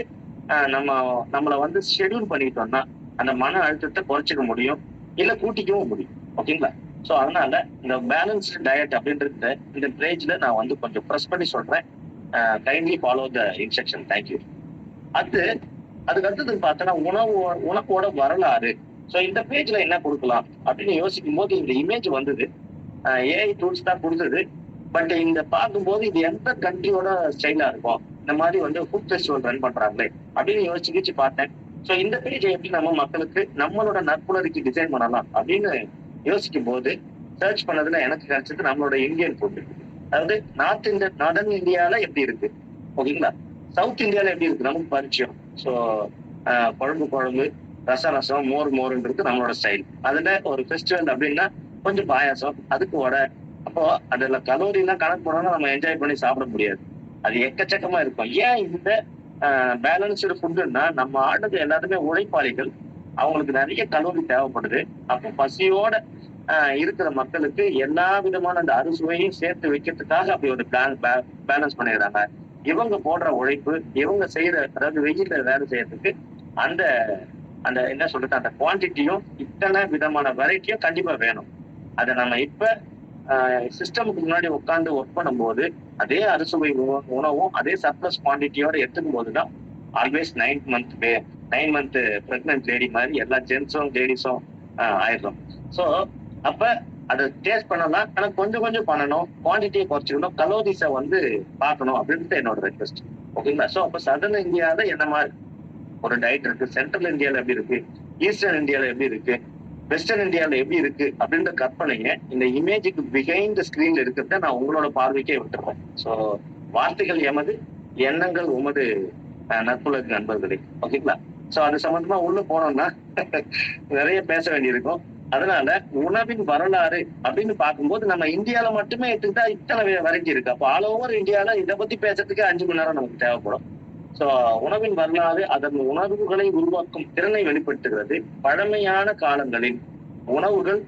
நம்மளை வந்து ஷெடியூல் பண்ணிட்டோம்னா அந்த மன அழுத்தத்தை குறைச்சிக்க முடியும், இல்ல கூட்டிக்கவும் முடியும், ஓகேங்களா? ஸோ அதனால இந்த பேலன்ஸ்டு டயட் அப்படின்றத இந்த பேஜ்ல நான் வந்து கொஞ்சம் ப்ரெஸ் பண்ணி சொல்றேன். Kindly follow the instruction. Thank you. அதுக்கு அடுத்தது பார்த்தோன்னா உணவோட வரலாறு. ஸோ இந்த பேஜ்ல என்ன கொடுக்கலாம் அப்படின்னு யோசிக்கும் போது இந்த இமேஜ் வந்தது. ஏஐ டூல்ஸ் தான் கொடுத்தது. பட் இந்த பார்க்கும்போது இது எந்த கண்ட்ரியோட ஸ்டைலா இருக்கும், இந்த மாதிரி வந்து ஃபுட் ஃபெஸ்டிவல் ரன் பண்றாங்களே அப்படின்னு யோசிச்சு பார்த்தேன். ஸோ இந்த பேஜை எப்படி நம்ம மக்களுக்கு நம்மளோட நற்புணர்வுக்கு டிசைன் பண்ணலாம் அப்படின்னு யோசிக்கும் போது சர்ச் பண்ணதுல எனக்கு கிடைச்சது நம்மளோட இந்தியன் ஃபுட். அதாவது நார்தன் இந்தியால எப்படி இருக்கு, ஓகேங்களா? சவுத் இந்தியால எப்படி இருக்கு நமக்கு பரிச்சயம். ஸோ குழம்பு, ரசம், மோர்ன்றது நம்மளோட ஸ்டைல். அதுல ஒரு ஃபெஸ்டிவல் அப்படின்னா கொஞ்சம் பாயாசம், அதுக்கு வடை. அப்போ அதுல கலோரி எல்லாம் கணக்கு போனோம்னா நம்ம என்ஜாய் பண்ணி சாப்பிட முடியாது, அது எக்கச்சக்கமா இருக்கும். ஏன் இந்த பேலன்ஸ்டு ஃபுட்டுன்னா நம்ம ஆடுறது எல்லாருமே உழைப்பாளிகள், அவங்களுக்கு நிறைய கலோரி தேவைப்படுது. அப்போ பசியோட இருக்கிற மக்களுக்கு எல்லா விதமான அந்த அறுசுவையும் சேர்த்து வைக்கிறதுக்காக அப்படி ஒரு பேலன்ஸ் பண்ணிடுறாங்க. இவங்க போடுற உழைப்பு, இவங்க செய்யற, அதாவது வெயில்ல வேலை செய்யறதுக்கு அந்த அந்த என்ன சொல்றது, அந்த குவான்டிட்டியும் இத்தனை விதமான வெரைட்டியும் கண்டிப்பா வேணும். அதை நம்ம இப்ப சிஸ்டமுக்கு முன்னாடி உட்காந்து ஒர்க் பண்ணும்போது அதே அறுசுவை உணவும் அதே சர்ப்ளஸ் குவான்டிட்டியோட எடுத்துக்கும் போதுதான் ஆல்வேஸ் 9 மந்த் பிரெக்னன்ட் லேடி மாதிரி எல்லா ஜென்ஸும் லேடிஸும் ஆயிடுறோம். ஸோ அப்ப அதை டேஸ்ட் பண்ணலாம், ஆனா கொஞ்சம் கொஞ்சம் பண்ணணும், குவான்டிட்டியை குறைச்சிக்கணும், கலோரிஸை வந்து பார்க்கணும் அப்படின்ட்டு என்னோட ரெக்வஸ்ட். ஓகேங்களா? ஸோ அப்ப சதர்ன் இந்தியாவில என்ன மாதிரி ஒரு டயட் இருக்கு, சென்ட்ரல் இந்தியாவில் எப்படி இருக்கு, ஈஸ்டர்ன் இந்தியாவில் எப்படி இருக்கு, வெஸ்டர்ன் இந்தியாவில் எப்படி இருக்கு அப்படின்ற கற்பனைங்க இந்த இமேஜுக்கு பிஹைண்ட் ஸ்கிரீன்ல இருக்கிறத நான் உங்களோட பார்வைக்கே விட்டுருக்கேன். ஸோ வார்த்தைகள் எமது, எண்ணங்கள் உமது நட்புலக நண்பர்களே. ஓகேங்களா? ஸோ அது சம்பந்தமா உள்ள போனோம்னா நிறைய பேச வேண்டியிருக்கும். அதனால உணவின் வரலாறு அப்படின்னு பார்க்கும்போது நம்ம இந்தியாவில மட்டுமே எடுத்துக்கிட்டா இத்தனை வரைக்கும் இருக்கு. அப்போ ஆல் ஓவர் இந்தியாவில இதை பத்தி பேசுறதுக்கு 5 மணி நேரம் நமக்கு தேவைப்படும். சோ உணவின் வரலாறு அதன் உணர்வுகளை உருவாக்கும் திறனை வெளிப்படுத்துகிறது. பழமையான காலங்களில் உணவுகள்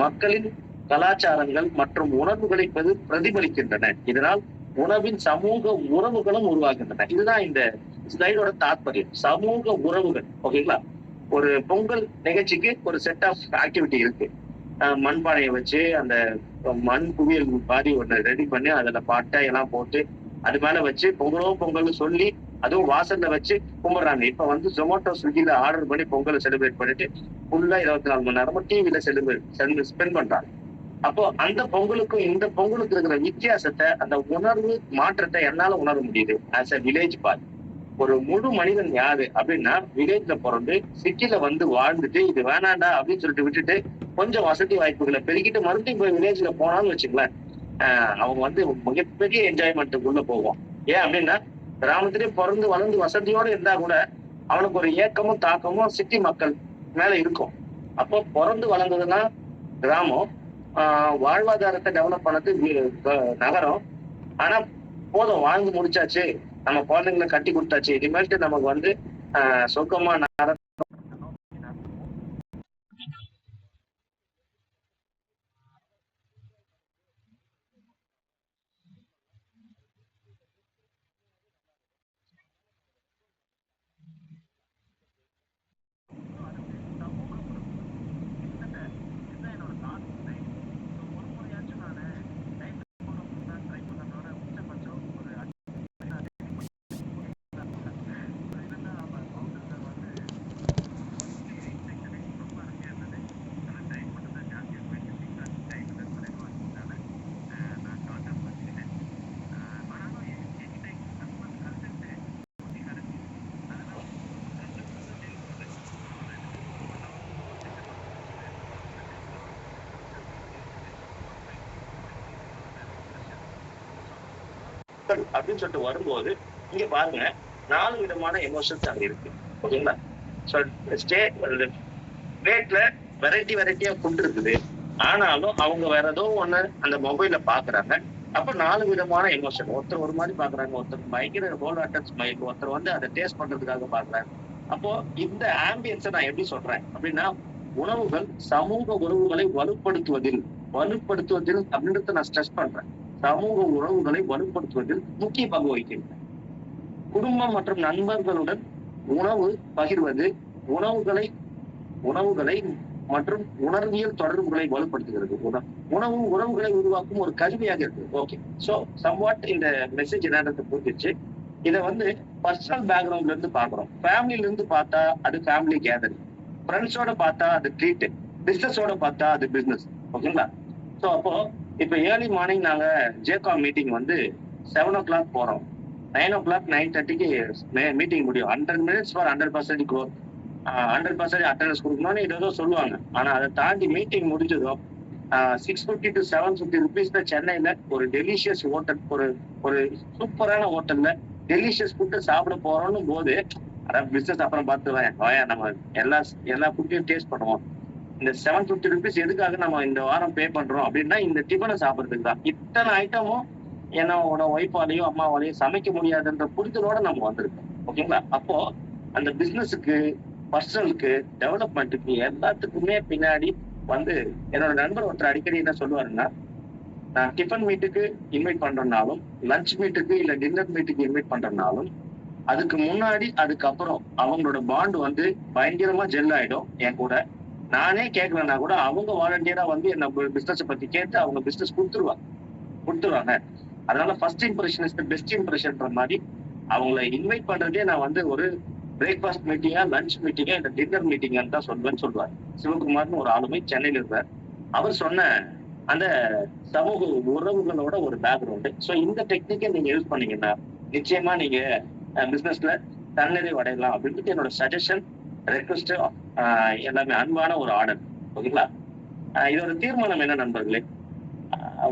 மக்களின் கலாச்சாரங்கள் மற்றும் உணர்வுகளை பிரதிபலிக்கின்றன. இதனால் உணவின் சமூக உறவுகளும் உருவாகின்றன. இதுதான் இந்த ஸ்லைடோட தாற்பயம், சமூக உறவுகள். ஓகேங்களா? ஒரு பொங்கல் நிகழ்ச்சிக்கு ஒரு செட் ஆஃப் ஆக்டிவிட்டி இருக்கு. மண்பானையை வச்சு அந்த மண் குவியல் பாதி ஒண்ணு ரெடி பண்ணி அதுல பாட்டை எல்லாம் போட்டு அது மேல வச்சு பொங்கல்னு சொல்லி அதுவும் வாசல்ல வச்சு கும்பிடுறாங்க. இப்ப வந்து ஜொமேட்டோ ஸ்விக்கில ஆர்டர் பண்ணி பொங்கலை செலிப்ரேட் பண்ணிட்டு ஃபுல்லா 24 மணி நேரமும் டிவில ஸ்பெண்ட் பண்றாங்க. அப்போ அந்த பொங்கலுக்கும் இந்த பொங்கலுக்கு இருக்கிற வித்தியாசத்தை, அந்த உணர்வு மாற்றத்தை என்னால உணர முடியுது ஆஸ் அ வில்லேஜ் பாய். ஒரு முழு மனிதன் யாரு அப்படின்னா வில்லேஜ்ல பிறந்து சிட்டில வந்து வாழ்ந்துட்டு இது வேணாண்டா அப்படின்னு சொல்லிட்டு விட்டுட்டு கொஞ்சம் வசதி வாய்ப்புகளை பெருக்கிட்டு மறுபடியும் போய் வில்லேஜ்ல போனான்னு வச்சுங்களேன், அவங்க வந்து மிகப்பெரிய என்ஜாய்மெண்ட்டுக்குள்ள போவோம். ஏன் அப்படின்னா கிராமத்திலே பிறந்து வளர்ந்து வசதியோட இருந்தா கூட அவனுக்கு ஒரு ஏக்கமும் தாக்கமும் சிட்டி மக்கள் மேல இருக்கும். அப்போ பிறந்து வளர்ந்ததுன்னா கிராமம், வாழ்வாதாரத்தை டெவலப் பண்ணது நகரம். ஆனா போதும், வாழ்ந்து முடிச்சாச்சு, நம்ம குழந்தைங்களை கட்டி கொடுத்தாச்சு, இனிமேல்ட்டு நமக்கு வந்து சொர்க்கமா அப்படின்னு சொல்லிட்டு வரும்போது இங்க பாருங்க 4 விதமான எமோஷன்ஸ் அங்க இருக்கு. ஓகேங்களா? பிளேட்ல வெரைட்டியா ஃபுட் இருக்குது, ஆனாலும் அவங்க வேற ஏதோ ஒண்ணு அந்த மொபைல்ல பாக்குறாங்க. அப்ப 4 விதமான எமோஷன். ஒருத்தர் ஒரு மாதிரி பாக்குறாங்க, ஒருத்தர் பயங்கர ஹோல் ஹார்ட்டட் ஸ்மைல், ஒருத்தர் வந்து அதை டேஸ்ட் பண்றதுக்காக பாக்குறாங்க. அப்போ இந்த ஆம்பியன்ஸை நான் எப்படி சொல்றேன் அப்படின்னா, உணவுகள் சமூக உறவுகளை வலுப்படுத்துவதில் அப்படின்றத நான் ஸ்ட்ரெஸ் பண்றேன். சமூக உறவுகளை வலுப்படுத்துவதில் முக்கிய பங்கு வகிக்கின்றன. குடும்பம் மற்றும் நண்பர்களுடன் உணவு பகிர்வது உணவுகளை மற்றும் உணர்வியல் தொடர்புகளை வலுப்படுத்துகிறது. உணவு உறவுகளை உருவாக்கும் ஒரு கருவியாக இருக்கு. ஓகே, சோ சம்வாட் இந்த மெசேஜ் என்னன்றதை புரிஞ்சிச்சு. இதை வந்து பர்சனல் பேக்ரவுண்ட்ல இருந்து பாக்குறோம். ஃபேமிலில இருந்து பார்த்தா அது ஃபேமிலி கேதரிங், ஃப்ரெண்ட்ஸோட பார்த்தா அது ட்ரீட், பிசினஸோட பார்த்தா அது பிசினஸ். ஓகேங்களா? சோ அப்போ இப்ப ஏர்லி மார்னிங் நாங்க ஜேகாம் மீட்டிங் வந்து 7 o'clock போறோம். 9 o'clock 9:30க்கு மீட்டிங் முடியும். 100 minutes for 100% growth, 100% அட்டெண்டன்ஸ் கொடுக்கணும்னு ஏதோ சொல்லுவாங்க. ஆனா அதை தாண்டி மீட்டிங் முடிஞ்சதும் 650 to 750 rupees சென்னையில ஒரு டெலிஷியஸ் ஹோட்டல், ஒரு சூப்பரான ஹோட்டல்ல டெலிஷியஸ் ஃபுட்டு சாப்பிட போறோம்னு போது, அதான் பிசினஸ் அப்புறம் பார்த்துவேன், நம்ம எல்லா ஃபுட்டையும் டேஸ்ட் பண்ணுவோம். இந்த 750 rupees எதுக்காக நம்ம இந்த வாரம் பே பண்றோம் அப்படின்னா இந்த டிஃபனை சாப்பிட்றதுக்கு தான். இத்தனை ஐட்டமும் என்னோட ஒய்ஃபாலையும் அம்மாவாலையும் சமைக்க முடியாதுன்ற புரிதலோட நம்ம வந்திருக்கோம். ஓகேங்களா? அப்போ அந்த பிசினஸுக்கு, பர்சனலுக்கு, டெவலப்மெண்ட்டுக்கு எல்லாத்துக்குமே பின்னாடி வந்து என்னோட நண்பர் ஒருத்தர் அடிக்கடி என்ன சொல்லுவாருன்னா, நான் டிஃபன் மீட்டுக்கு இன்வைட் பண்றேன்னாலும், லஞ்ச் மீட்டுக்கு இல்ல டின்னர் மீட்டுக்கு இன்வைட் பண்றேன்னாலும், அதுக்கு முன்னாடி அதுக்கப்புறம் அவங்களோட பாண்ட் வந்து பயங்கரமா ஜெல் ஆயிடும் என் கூட. நானே கேட்கலன்னா கூட அவங்க வாலண்டியரா வந்து என்ன பிசினஸ் பத்தி கேட்டு அவங்க பிசினஸ் கொடுத்துருவாங்க. அதனால first impression is the best இம்ப்ரெஷன்ற மாதிரி அவங்கள இன்வைட் பண்றதே நான் வந்து ஒரு பிரேக்ஃபாஸ்ட் மீட்டிங்கா, லஞ்ச் மீட்டிங்கா, இல்ல டின்னர் மீட்டிங்கான்னு தான் சொல்லுவார். சிவகுமார்னு ஒரு ஆளுமை சென்னையில இருக்கார். அவர் சொன்ன அந்த சமூக உறவுகளோட ஒரு பேக்ரவுண்டு. ஸோ இந்த டெக்னிக்கை நீங்க யூஸ் பண்ணீங்கன்னா நிச்சயமா நீங்க பிசினஸ்ல தன்னிறைவு அடையலாம் அப்படின்றது என்னோட சஜஷன், ரெக்வஸ்ட், எல்லாமே அன்பான ஒரு ஆர்டர். ஓகேங்களா? இதோட தீர்மானம் என்ன நண்பர்களே?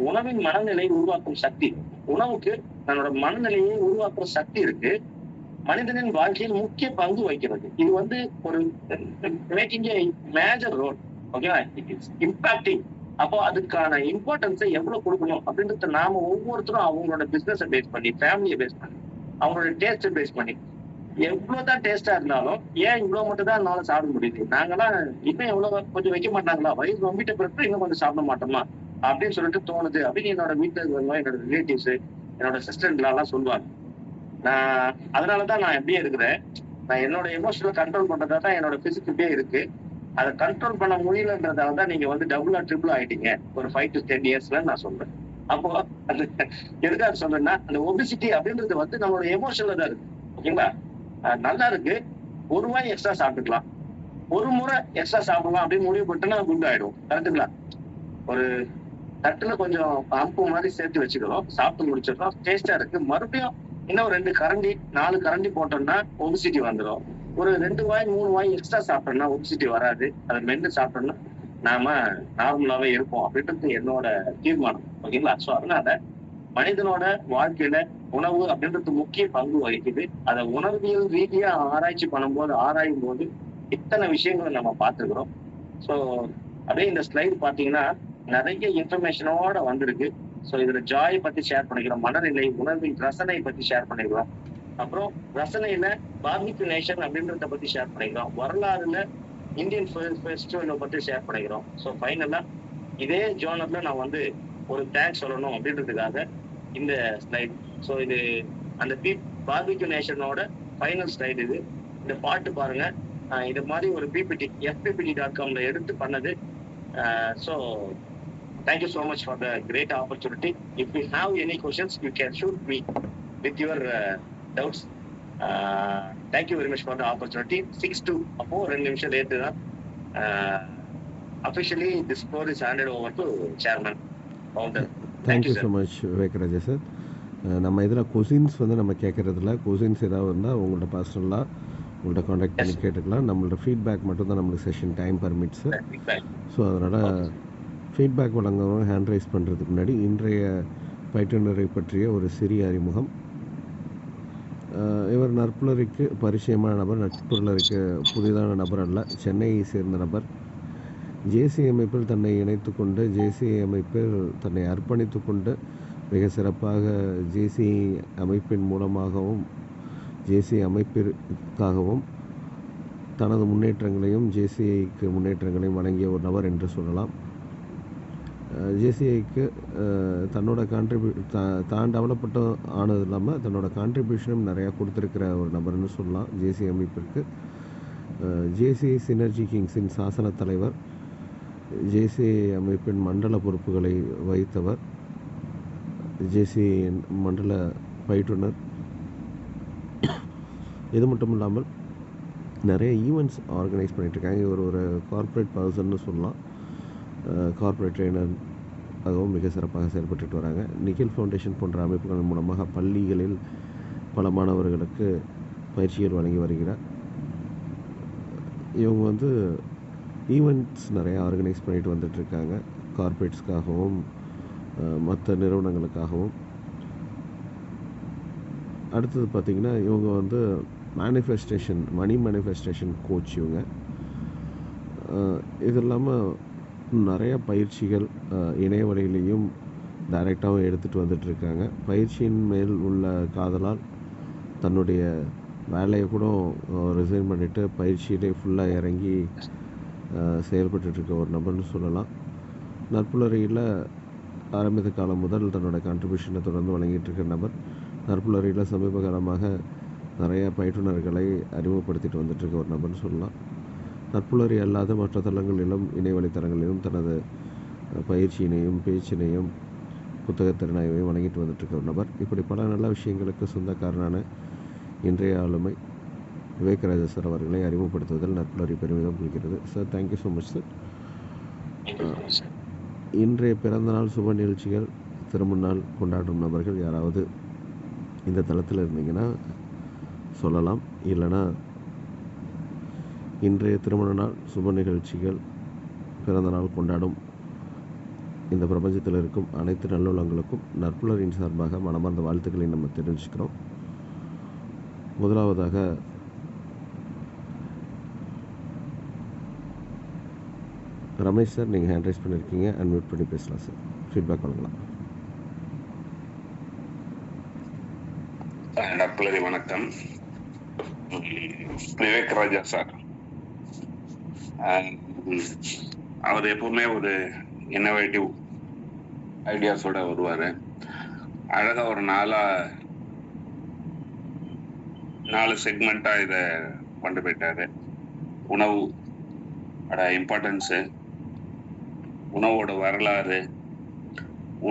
உணவின் மனநிலை உருவாக்கும் சக்தி. உணவுக்கு தன்னோட மனநிலையை உருவாக்குற சக்தி இருக்கு. மனிதனின் வாழ்க்கையில் முக்கிய பங்கு வகிக்கிறது. இது வந்து ஒரு மேக்கிங் ஏ மேஜர் ரோல். ஓகேவா? It is impacting. அப்போ அதுக்கான இம்பார்ட்டன்ஸை எவ்வளவு கொடுக்கணும் அப்படின்றத நாம ஒவ்வொருத்தரும் அவங்களோட பிசினஸை பேஸ் பண்ணி, ஃபேமிலியை பேஸ் பண்ணி, அவங்களோட டேஸ்ட்டை பேஸ் பண்ணி, எவ்வளவுதான் டேஸ்டா இருந்தாலும் ஏன் இவ்வளவு மட்டும் தான் என்னால சாப்பிட முடியுது, நாங்கெல்லாம் இன்னும் எவ்வளவு கொஞ்சம் வைக்க மாட்டாங்களா, வயிறு ரொம்பிட்ட பிறகு இன்னும் கொஞ்சம் சாப்பிட மாட்டோமா அப்படின்னு சொல்லிட்டு தோணுது அப்படின்னு என்னோட வீட்டுல இருக்கிறவங்க, என்னோட ரிலேட்டிவ்ஸ், என்னோட சிஸ்டர்ல எல்லாம் சொல்லுவாங்க. நான் அதனாலதான் நான் எப்படியே இருக்கிறேன். நான் என்னோட எமோஷனல் கண்ட்ரோல் பண்றதா தான் என்னோட பிசிக்கே இருக்கு. அதை கண்ட்ரோல் பண்ண முடியலன்றதால தான் நீங்க வந்து டபுளா ட்ரிபிள் ஆயிட்டீங்க ஒரு 5 to 10 yearsல நான் சொல்றேன். அப்போ அது எதுக்காக சொல்றேன்னா, அந்த ஒபிசிட்டி அப்படின்றது வந்து நம்மளோட எமோஷன்ல தான் இருக்கு. ஓகேங்களா? நல்லா இருக்கு, ஒரு வாய் எக்ஸ்ட்ரா சாப்பிட்டுக்கலாம், ஒரு முறை எக்ஸ்ட்ரா சாப்பிடலாம் அப்படின்னு முடிவு பண்ணிட்டுனா குட் ஆயிடும். கரெக்டுங்களா? ஒரு தட்டுல கொஞ்சம் அம்பு மாதிரி சேர்த்து வச்சுக்கிறோம், சாப்பிட்டு முடிச்சிடறோம், டேஸ்டா இருக்கு, மறுபடியும் இன்னும் 2 கரண்டி 4 கரண்டி போட்டோம்னா ஒபிசிட்டி வந்துடும். ஒரு 2 வாய் 3 வாய் எக்ஸ்ட்ரா சாப்பிட்டோம்னா ஒபிசிட்டி வராது. அதை மென்று சாப்பிட்டோம்னா நாம நார்மலாவே இருப்போம் அப்படின்றது என்னோட தீர்மானம். ஓகேங்களா? ஸோ அதனால மனிதனோட வாழ்க்கையில உணவு அப்படின்றது முக்கிய பங்கு வகிக்குது. அதை உணர்வியல் ரீதியா ஆராயும் போது இத்தனை விஷயங்களை நம்ம பார்த்துக்கிறோம். ஸோ அப்படியே இந்த ஸ்லைடு பாத்தீங்கன்னா நிறைய இன்ஃபர்மேஷனோட வந்திருக்கு. ஸோ இதுல ஜாய் பத்தி ஷேர் பண்ணிக்கிறோம், மனநிலை, உணர்வின் ரசனை பத்தி ஷேர் பண்ணிக்கிறோம், அப்புறம் ரசனையில பார்பிக்யூ நேஷன் அப்படின்றத பத்தி ஷேர் பண்ணிக்கிறோம், வரலாறுல இந்தியன் ஃபெஸ்டிவலை பத்தி ஷேர் பண்ணிக்கிறோம். ஸோ ஃபைனலா இதே ஜோனர்ல நான் வந்து ஒரு தேங்க்ஸ் சொல்லணும் அப்படின்றதுக்காக இந்த ஸ்லைட். ஸோ இது அந்த பார்பிக்யூ நேஷனோட ஃபைனல் ஸ்லைட். இது இந்த பாட்டு பாருங்க. இது மாதிரி ஒரு பிபிடி fppt.comல எடுத்து பண்ணது. So thank you so much for the great opportunity. If you have any questions you can shoot me with your doubts. Thank you very much for the opportunity. 6-2 அப்போ 2 நிமிஷம் லேட்டு தான். Officially this score is handed over to chairman founder. Thank you so much Vivekraja sir. நம்ம இதில் questions வந்து நம்ம கேட்குறதில்ல. Questions ஏதாவது இருந்தால் உங்கள்ட்ட பர்சனலாக உங்கள்கிட்ட காண்டாக்ட் பண்ணி கேட்டுக்கலாம். நம்மளோட ஃபீட்பேக் மட்டும் தான் நம்மளுக்கு செஷன் டைம் பர்மிட்ஸு. ஸோ அதனால் ஃபீட்பேக் வழங்குறவங்க ஹேண்ட் ரைஸ் பண்ணுறதுக்கு முன்னாடி இன்றைய பயிற்றுனரை பற்றிய ஒரு சிறிய அறிமுகம். இவர் நற்புலரிக்கு பரிச்சயமான நபர், நட்புலரிக்கு புதிதான நபர் அல்ல, சென்னையை சேர்ந்த நபர். ஜேசி அமைப்பில் தன்னை இணைத்து கொண்டு, ஜேசி அமைப்பில் தன்னை அர்ப்பணித்து கொண்டு மிக சிறப்பாக ஜேசி அமைப்பின் மூலமாகவும் ஜேசி அமைப்பிற்காகவும் தனது முன்னேற்றங்களையும் ஜேசிஐக்கு முன்னேற்றங்களையும் வழங்கிய ஒரு நபர் என்று சொல்லலாம். ஜேசிஐக்கு தன்னோட தான் டெவலப்மெண்ட் ஆனது இல்லாமல் தன்னோட கான்ட்ரிபியூஷனும் நிறையா கொடுத்துருக்கிற ஒரு நபர்னு சொல்லலாம் ஜேசி அமைப்பிற்கு. ஜேசிஐ சினர்ஜி கிங்ஸின் சாசன தலைவர், ஜேசிஐ அமைப்பின் மண்டல பொறுப்புகளை வகித்தவர், ஜேசிஐ மண்டல பயிற்றுனர். இது மட்டும் இல்லாமல் நிறைய ஈவெண்ட்ஸ் ஆர்கனைஸ் பண்ணிகிட்ருக்காங்க. இவர் ஒரு கார்ப்பரேட் பர்சன்னு சொல்லலாம். கார்ப்பரேட் ட்ரெயினர் அதுவும் மிக சிறப்பாக செயல்பட்டு வராங்க. நிகில் ஃபவுண்டேஷன் போன்ற அமைப்புகள் மூலமாக பள்ளிகளில் பல மாணவர்களுக்கு பயிற்சிகள் வழங்கி வருகிறார். இவங்க வந்து ஈவெண்ட்ஸ் நிறையா ஆர்கனைஸ் பண்ணிட்டு வந்துட்டுருக்காங்க, கார்ப்பரேட்ஸ்க்காகவும் மற்ற நிறுவனங்களுக்காகவும். அடுத்தது பார்த்திங்கன்னா இவங்க வந்து மணி மேனிஃபெஸ்டேஷன் கோச் இவங்க. இது இல்லாமல் நிறைய பயிற்சிகள் இணையவழியிலையும் டைரெக்டாகவும் எடுத்துகிட்டு வந்துட்டுருக்காங்க. பயிற்சியின் மேல் உள்ள காதலால் தன்னுடைய வேலையை கூட ரிசைன் பண்ணிவிட்டு பயிற்சியிலே ஃபுல்லாக இறங்கி செயல்பட்டுருக்க ஒரு நபர்னு சொல்லலாம். நற்புலரியில் ஆரம்பித்த காலம் முதல் தன்னோட கான்ட்ரிபியூஷனை தொடர்ந்து வழங்கிட்டு இருக்க நபர். நற்புலரியில் சமீப காலமாக நிறைய பயிற்றுனர்களை அறிமுகப்படுத்திட்டு வந்துட்டுருக்க ஒரு நபர்னு சொல்லலாம். நட்புணரி அல்லாத மற்ற தளங்களிலும் இணைய வலைத்தளங்களிலும் தனது பயிற்சியினையும் பேச்சினையும் புத்தகத்திறனாய்வையும் வழங்கிட்டு வந்துட்டுருக்க ஒரு நபர். இப்படி பல நல்ல விஷயங்களுக்கு சொந்தக்காரனான இன்றைய ஆளுமை விவேக் ராஜா சார் அவர்களை அறிமுகப்படுத்துவதில் நட்புணரி பெருமிதம் கொள்கிறது. Sir, thank you so much sir. இன்றைய பிறந்தநாள் சுப நிகழ்ச்சிகள் திருமணநாள் கொண்டாடும் நபர்கள் யாராவது இந்த தளத்தில் இருந்தீங்கன்னா சொல்லலாம். இல்லைனா இன்றைய திருமண நாள் சுப நிகழ்ச்சிகள் பிறந்தநாள் கொண்டாடும் இந்த பிரபஞ்சத்தில் இருக்கும் அனைத்து நல்லுள்ளங்களுக்கும் நட்புணரின் சார்பாக மனமார்ந்த வாழ்த்துக்களை நம்ம தெரிஞ்சுக்கிறோம். முதலாவதாக ரமேஷ் சார், நீங்கள் ஹேண்ட் ரைஸ் பண்ணியிருக்கீங்க, அன்மியூட் பண்ணி பேசலாம் சார். ஃபீட்பேக் வழங்கலாம். நட்புலரி வணக்கம். விவேக் ராஜா சார், அவர் எப்பவுமே ஒரு இன்னோவேட்டிவ் ஐடியாஸோட வருவார். அழகாக ஒரு 4 செக்மெண்ட்டாக இதை கொண்டு போயிட்டாரு. உணவு இம்பார்ட்டன்ஸு, உணவோட வரலாறு,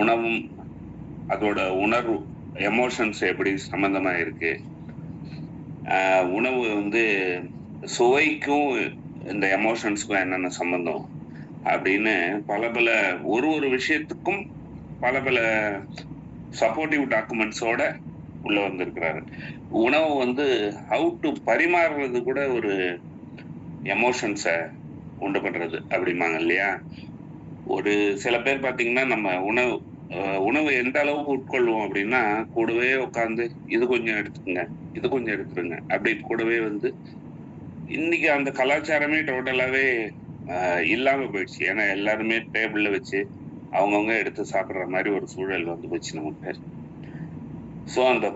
உணவும் அதோட உணர்வு எமோஷன்ஸ் எப்படி சம்மந்தமாக இருக்கு, உணவு சுவைக்கும் இந்த எமோஷன்ஸுக்கும் என்னென்ன சம்மந்தம் அப்படின்னு பல ஒரு விஷயத்துக்கும் பல சப்போர்ட்டிவ் டாக்குமெண்ட்ஸோட உள்ள வந்திருக்கிறாரு. உணவு ஹவு டு பரிமாறுறது கூட ஒரு எமோஷன்ஸை உண்டு பண்றது அப்படிம்பாங்க இல்லையா. ஒரு சில பேர் பார்த்தீங்கன்னா நம்ம உணவு எந்த அளவுக்கு உட்கொள்வோம் அப்படின்னா கூடவே உட்காந்து இது கொஞ்சம் எடுத்துக்கங்க, இது கொஞ்சம் எடுத்துருங்க அப்படி கூடவே இன்னைக்கு அந்த கலாச்சாரமே டோட்டலாவே இல்லாம போயிடுச்சு. ஏன்னா எல்லாருமே டேபிள்ல வச்சு அவங்கவுங்க எடுத்து சாப்பிட்ற மாதிரி ஒரு சூழல் போச்சு நமக்கு. ஸோ அந்த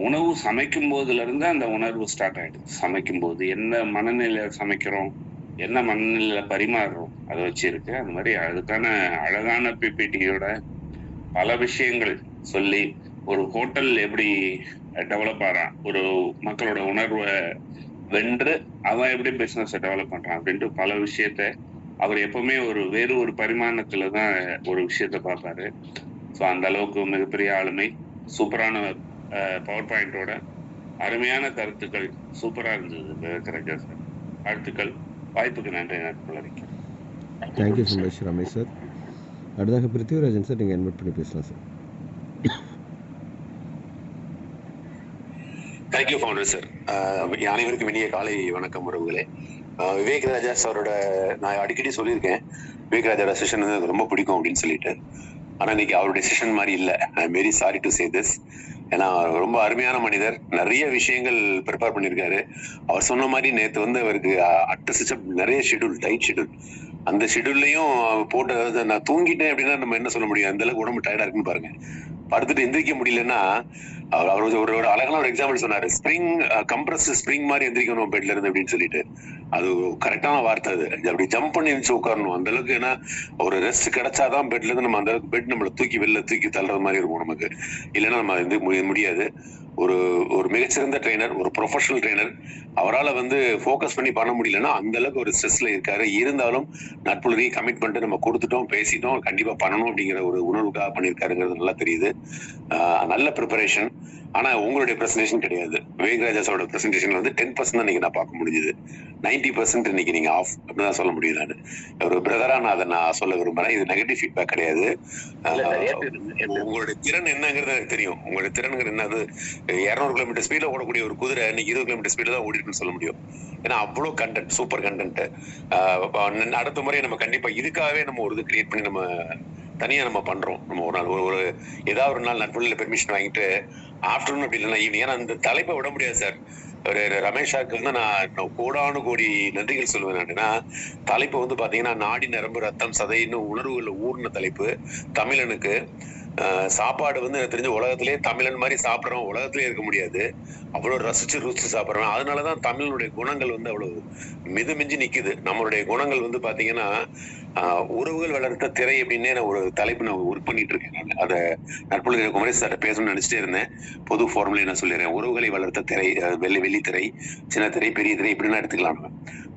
உணவு சமைக்கும் போதுல இருந்து அந்த உணர்வு ஸ்டார்ட் ஆயிடுது. சமைக்கும் போது என்ன மனநிலையில சமைக்கிறோம், என்ன மனநிலையில பரிமாறுறோம், அதை வச்சு இருக்கு. அந்த மாதிரி அதுக்கான அழகான பிபிடியோட பல விஷயங்கள் சொல்லி ஒரு ஹோட்டல் எப்படி டெவலப் ஆகிறான், ஒரு மக்களோட உணர்வை வென்று அவன் எப்படி பிஸ்னஸை டெவலப் பண்றான் அப்படின்ட்டு பல விஷயத்த அவர் எப்பவுமே வேறு ஒரு பரிமாணத்துல தான் ஒரு விஷயத்த பார்ப்பாரு. ஸோ அந்த அளவுக்கு மிகப்பெரிய ஆளுமை, சூப்பரான பவர் பாயிண்டோட அருமையான கருத்துக்கள் சூப்பரா இருந்தது விவேக் ராஜா சார். வாழ்த்துக்கள், வாய்ப்புக்கு நன்றி. நட்புலரிக்கிறேன். Thank you so much Ramesh sir. அடுத்ததாக பிருத்திவிராஜன் சார், நீங்கள் இன்வைட் பண்ணி பேசலாம் சார். Thank you founder sir. அனைவருக்கும் இனிய காலை வணக்கம் உறவுகளே. விவேக் ராஜா சாரோட நான் அடிக்கடி சொல்லியிருக்கேன், விவேக் ராஜாவோட செஷன் எனக்கு ரொம்ப பிடிக்கும் அப்படின்னு சொல்லிட்டு. ஆனால் இன்னைக்கு அவருடைய செஷன் மாதிரி இல்லை. I am very sorry to say this. ஏன்னா ரொம்ப அருமையான மனிதர், நிறைய விஷயங்கள் ப்ரிப்பேர் பண்ணியிருக்காரு. அவர் சொன்ன மாதிரி நேற்று அவருக்கு நிறைய ஷெடியூல், டைட் ஷெடியூல். அந்த ஷெடியூல்லையும் போட்டு நான் தூங்கிட்டேன் அப்படின்னா நம்ம என்ன சொல்ல முடியும், அந்த அளவுக்கு உடம்பு டயர்டா இருக்குன்னு பாருங்க. படுத்துட்டு எந்திரிக்க முடியலன்னா அவர் ஒரு அழகான ஒரு எக்ஸாம்பிள் சொன்னாரு. கம்ப்ரஸ்ட் ஸ்ப்ரிங் மாதிரி எந்திரிக்கணும் பெட்ல இருந்து அப்படின்னு சொல்லிட்டு. அது கரெக்டான வார்த்தை. அது அப்படி ஜம்ப் பண்ணி இருந்துச்சு உட்காரணும் அந்த அளவுக்கு. ஏன்னா ஒரு ரெஸ்ட் கிடைச்சாதான் பெட்ல இருந்து நம்ம அந்த அளவுக்கு பெட் நம்மளை தூக்கி தள்ளுற மாதிரி இருக்கும் நமக்கு. இல்லைன்னா நம்ம முடியாது. ஒரு மிகச்சிறந்த ட்ரெயினர், ஒரு ப்ரொஃபஷனல் ட்ரெயினர். அவரால் ஃபோக்கஸ் பண்ணி பண்ண முடியலன்னா அந்த அளவுக்கு ஒரு ஸ்ட்ரெஸ்ல இருக்காரு. இருந்தாலும் நட்புலரி கமிட்மெண்ட் நம்ம கொடுத்துட்டோம், பேசிட்டோம், கண்டிப்பா பண்ணணும் அப்படிங்கிற ஒரு உணர்வுக்காக பண்ணியிருக்காருங்கிறது நல்லா தெரியுது. நல்ல ப்ரிப்பரேஷன். ஆனா உங்களுடைய பிரசன்டேஷன் கிடையாது. விவேக் ராஜா சாரோட பிரசன்டேஷன்ல 10% தான் இன்னைக்கு நான் பார்க்க முடிஞ்சது. 90% இன்னைக்கு நீங்க ஆஃப் அப்படிதான் சொல்ல முடியுது. நான் ஒரு பிரதரா நான் அதை நான் சொல்ல விரும்புறேன். இது நெகட்டிவ் ஃபீட்பேக் கிடையாது. உங்களுடைய திறன் என்னங்கிறது எனக்கு தெரியும். உங்களுடைய திறன்கிறது என்னது, 200 கிலோமீட்டர் ஸ்பீட்ல ஓடக்கூடிய ஒரு குதிரை இன்னைக்கு 20 கிலோமீட்டர் ஸ்பீட்ல தான் ஓடிட்டுன்னு சொல்ல முடியும். ஏன்னா அவ்வளோ கண்டென்ட், சூப்பர் கண்டென்ட். அடுத்த முறை நம்ம கண்டிப்பா இதுக்காகவே நம்ம ஒரு இது கிரியேட் பண்ணி நம்ம தனியா நம்ம பண்றோம். நம்ம ஒரு நாள் ஏதாவது ஒரு நாள் நட்புல பெர்மிஷன் வாங்கிட்டு ஆஃப்டர்நூன் அப்படி இல்லைன்னா ஈவினிங். ஏன்னா அந்த தலைப்பை விட முடியாது சார். ஒரு ரமேஷாக்கு நான் கோடானு கோடி நன்றிகள் சொல்லுவேன். அப்படின்னா தலைப்பு பாத்தீங்கன்னா நாடி நரம்பு ரத்தம் சதைன்னு உணர்வுகள்ல ஊர்ன தலைப்பு. தமிழனுக்கு சாப்பாடு எனக்கு தெரிஞ்ச உலகத்திலேயே தமிழன் மாதிரி சாப்பிட்றவன் உலகத்திலேயே இருக்க முடியாது. அவ்வளவு ருசிச்சு சாப்பிட்றவன். அதனாலதான் தமிழனுடைய குணங்கள் அவ்வளவு மிதமிஞ்சி நிக்குது. நம்மளுடைய குணங்கள் பாத்தீங்கன்னா உறவுகள் வளர்த்த திரை அப்படின்னே நான் ஒரு தலைப்பு நான் ஒர்க் பண்ணிட்டு இருக்கேன். நான் அதை நட்புலரி குமரேஷ் சார்ட்ட பேசணும்னு நினைச்சிட்டே இருந்தேன். பொது ஃபார்முலே நான் சொல்லிடுறேன். உறவுகளை வளர்த்த திரை, வெள்ளி திரை, சின்ன திரை, பெரிய திரை இப்படின்னா எடுத்துக்கலாம்.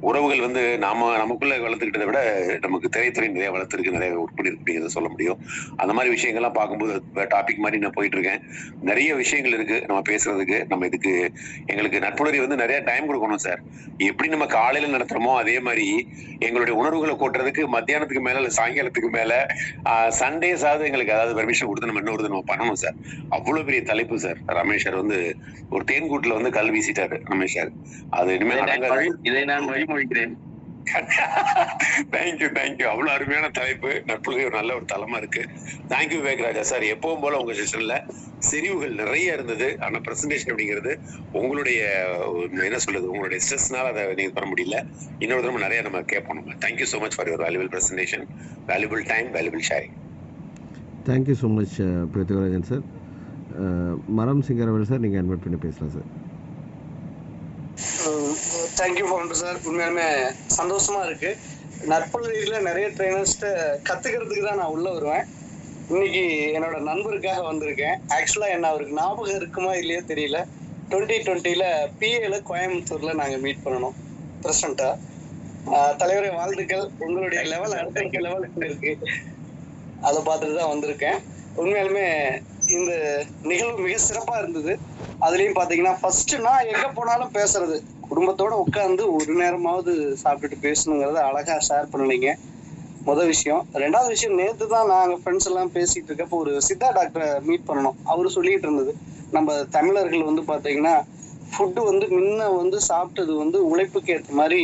உறவுகள் வந்து நமக்குள்ள வளர்த்துக்கிட்டதை விட நமக்கு திரைத்துறை நிறைய வளர்த்துருக்கு, நிறைய ஒர்க் பண்ணிருக்கு அப்படிங்கிறத சொல்ல முடியும். அந்த மாதிரி விஷயங்கள்லாம் பார்க்கும்போது டாபிக் மாதிரி நான் போயிட்டு இருக்கேன். நிறைய விஷயங்கள் இருக்கு நம்ம பேசுறதுக்கு. நம்ம இதுக்கு எங்களுக்கு நட்புணர்வு வந்து நிறைய டைம் கொடுக்கணும் சார். எப்படி நம்ம காலையில நடத்துறோமோ அதே மாதிரி எங்களுடைய உணர்வுகளை கூட்டுறதுக்கு மத்தியானத்துக்கு மேல இல்ல சாயங்காலத்துக்கு மேல சண்டேஸாவது எங்களுக்கு அதாவது பெர்மிஷன் கொடுத்து நம்ம இன்னொரு நம்ம பண்ணணும் சார். அவ்வளவு பெரிய தலைப்பு சார். ரமேஷ் சார் வந்து ஒரு தேன்கூட்டுல வந்து கல் வீசிட்டாரு ரமேஷ் சார். அது இனிமேல் இதை நான் வழிமொழிக்கிறேன். தேங்க்யூ. அவ்வளவு அருமையான தலைப்பு. நட்புலகை ஒரு நல்ல ஒரு தளமா இருக்கு. தேங்க்யூ விவேக் ராஜா சார். எப்பவும் போல உங்க செஷன்ல செறிவுகள் நிறைய இருந்தது. ஆனா பிரசன்டேஷன் அப்படிங்கிறது உங்களுடைய என்ன சொல்றது, உங்களுடைய ஸ்ட்ரெஸ்னால அதை நீங்க பண்ண முடியல. இன்னொரு தடவை நிறைய நம்ம கேட்போம். Thank you so much for your valuable presentation, valuable time, valuable sharing. Thank you so much Prithvirajan sir. மரம் சிங்கரவேல் சார், நீங்கள் அட்மிட் பண்ணி பேசலாம் சார். Thank you founder sir. உண்மையாலுமே சந்தோஷமா இருக்கு. நற்பள்ளியில நிறைய ட்ரைனர்ஸ்ட கத்துக்கிறதுக்கு தான் நான் உள்ள வருவேன். இன்னைக்கு என்னோட நண்பருக்காக வந்திருக்கேன். ஆக்சுவலா என்ன அவருக்கு ஞாபகம் இருக்குமா இல்லையோ தெரியல. 2020 பிஏல கோயம்புத்தூர்ல நாங்க மீட் பண்ணணும் பிரசண்டா. தலைவரை வாழ்த்துக்கள். உங்களுடைய லெவல் அடுத்த லெவலுக்கு இருக்கு. அதை பார்த்துட்டு தான் வந்திருக்கேன். உண்மையாலுமே இந்த நிகழ்வு மிக சிறப்பா இருந்தது. அதுலயும் பாத்தீங்கன்னா ஃபர்ஸ்ட் நான் எங்க போனாலும் பேசுறது, குடும்பத்தோட உட்காந்து ஒரு நேரமாவது சாப்பிட்டுட்டு பேசணுங்கிறத அழகா ஷேர் பண்ணலீங்க. முதல் விஷயம். ரெண்டாவது விஷயம், நேற்று தான் நாங்க ஃப்ரெண்ட்ஸ் எல்லாம் பேசிட்டு இருக்கப்போ ஒரு சித்தா டாக்டரை மீட் பண்ணணும். அவரு சொல்லிட்டு இருந்தது, நம்ம தமிழர்கள் வந்து பாத்தீங்கன்னா ஃபுட்டு வந்து முன்ன வந்து சாப்பிட்டது வந்து உழைப்புக்கு ஏற்ற மாதிரி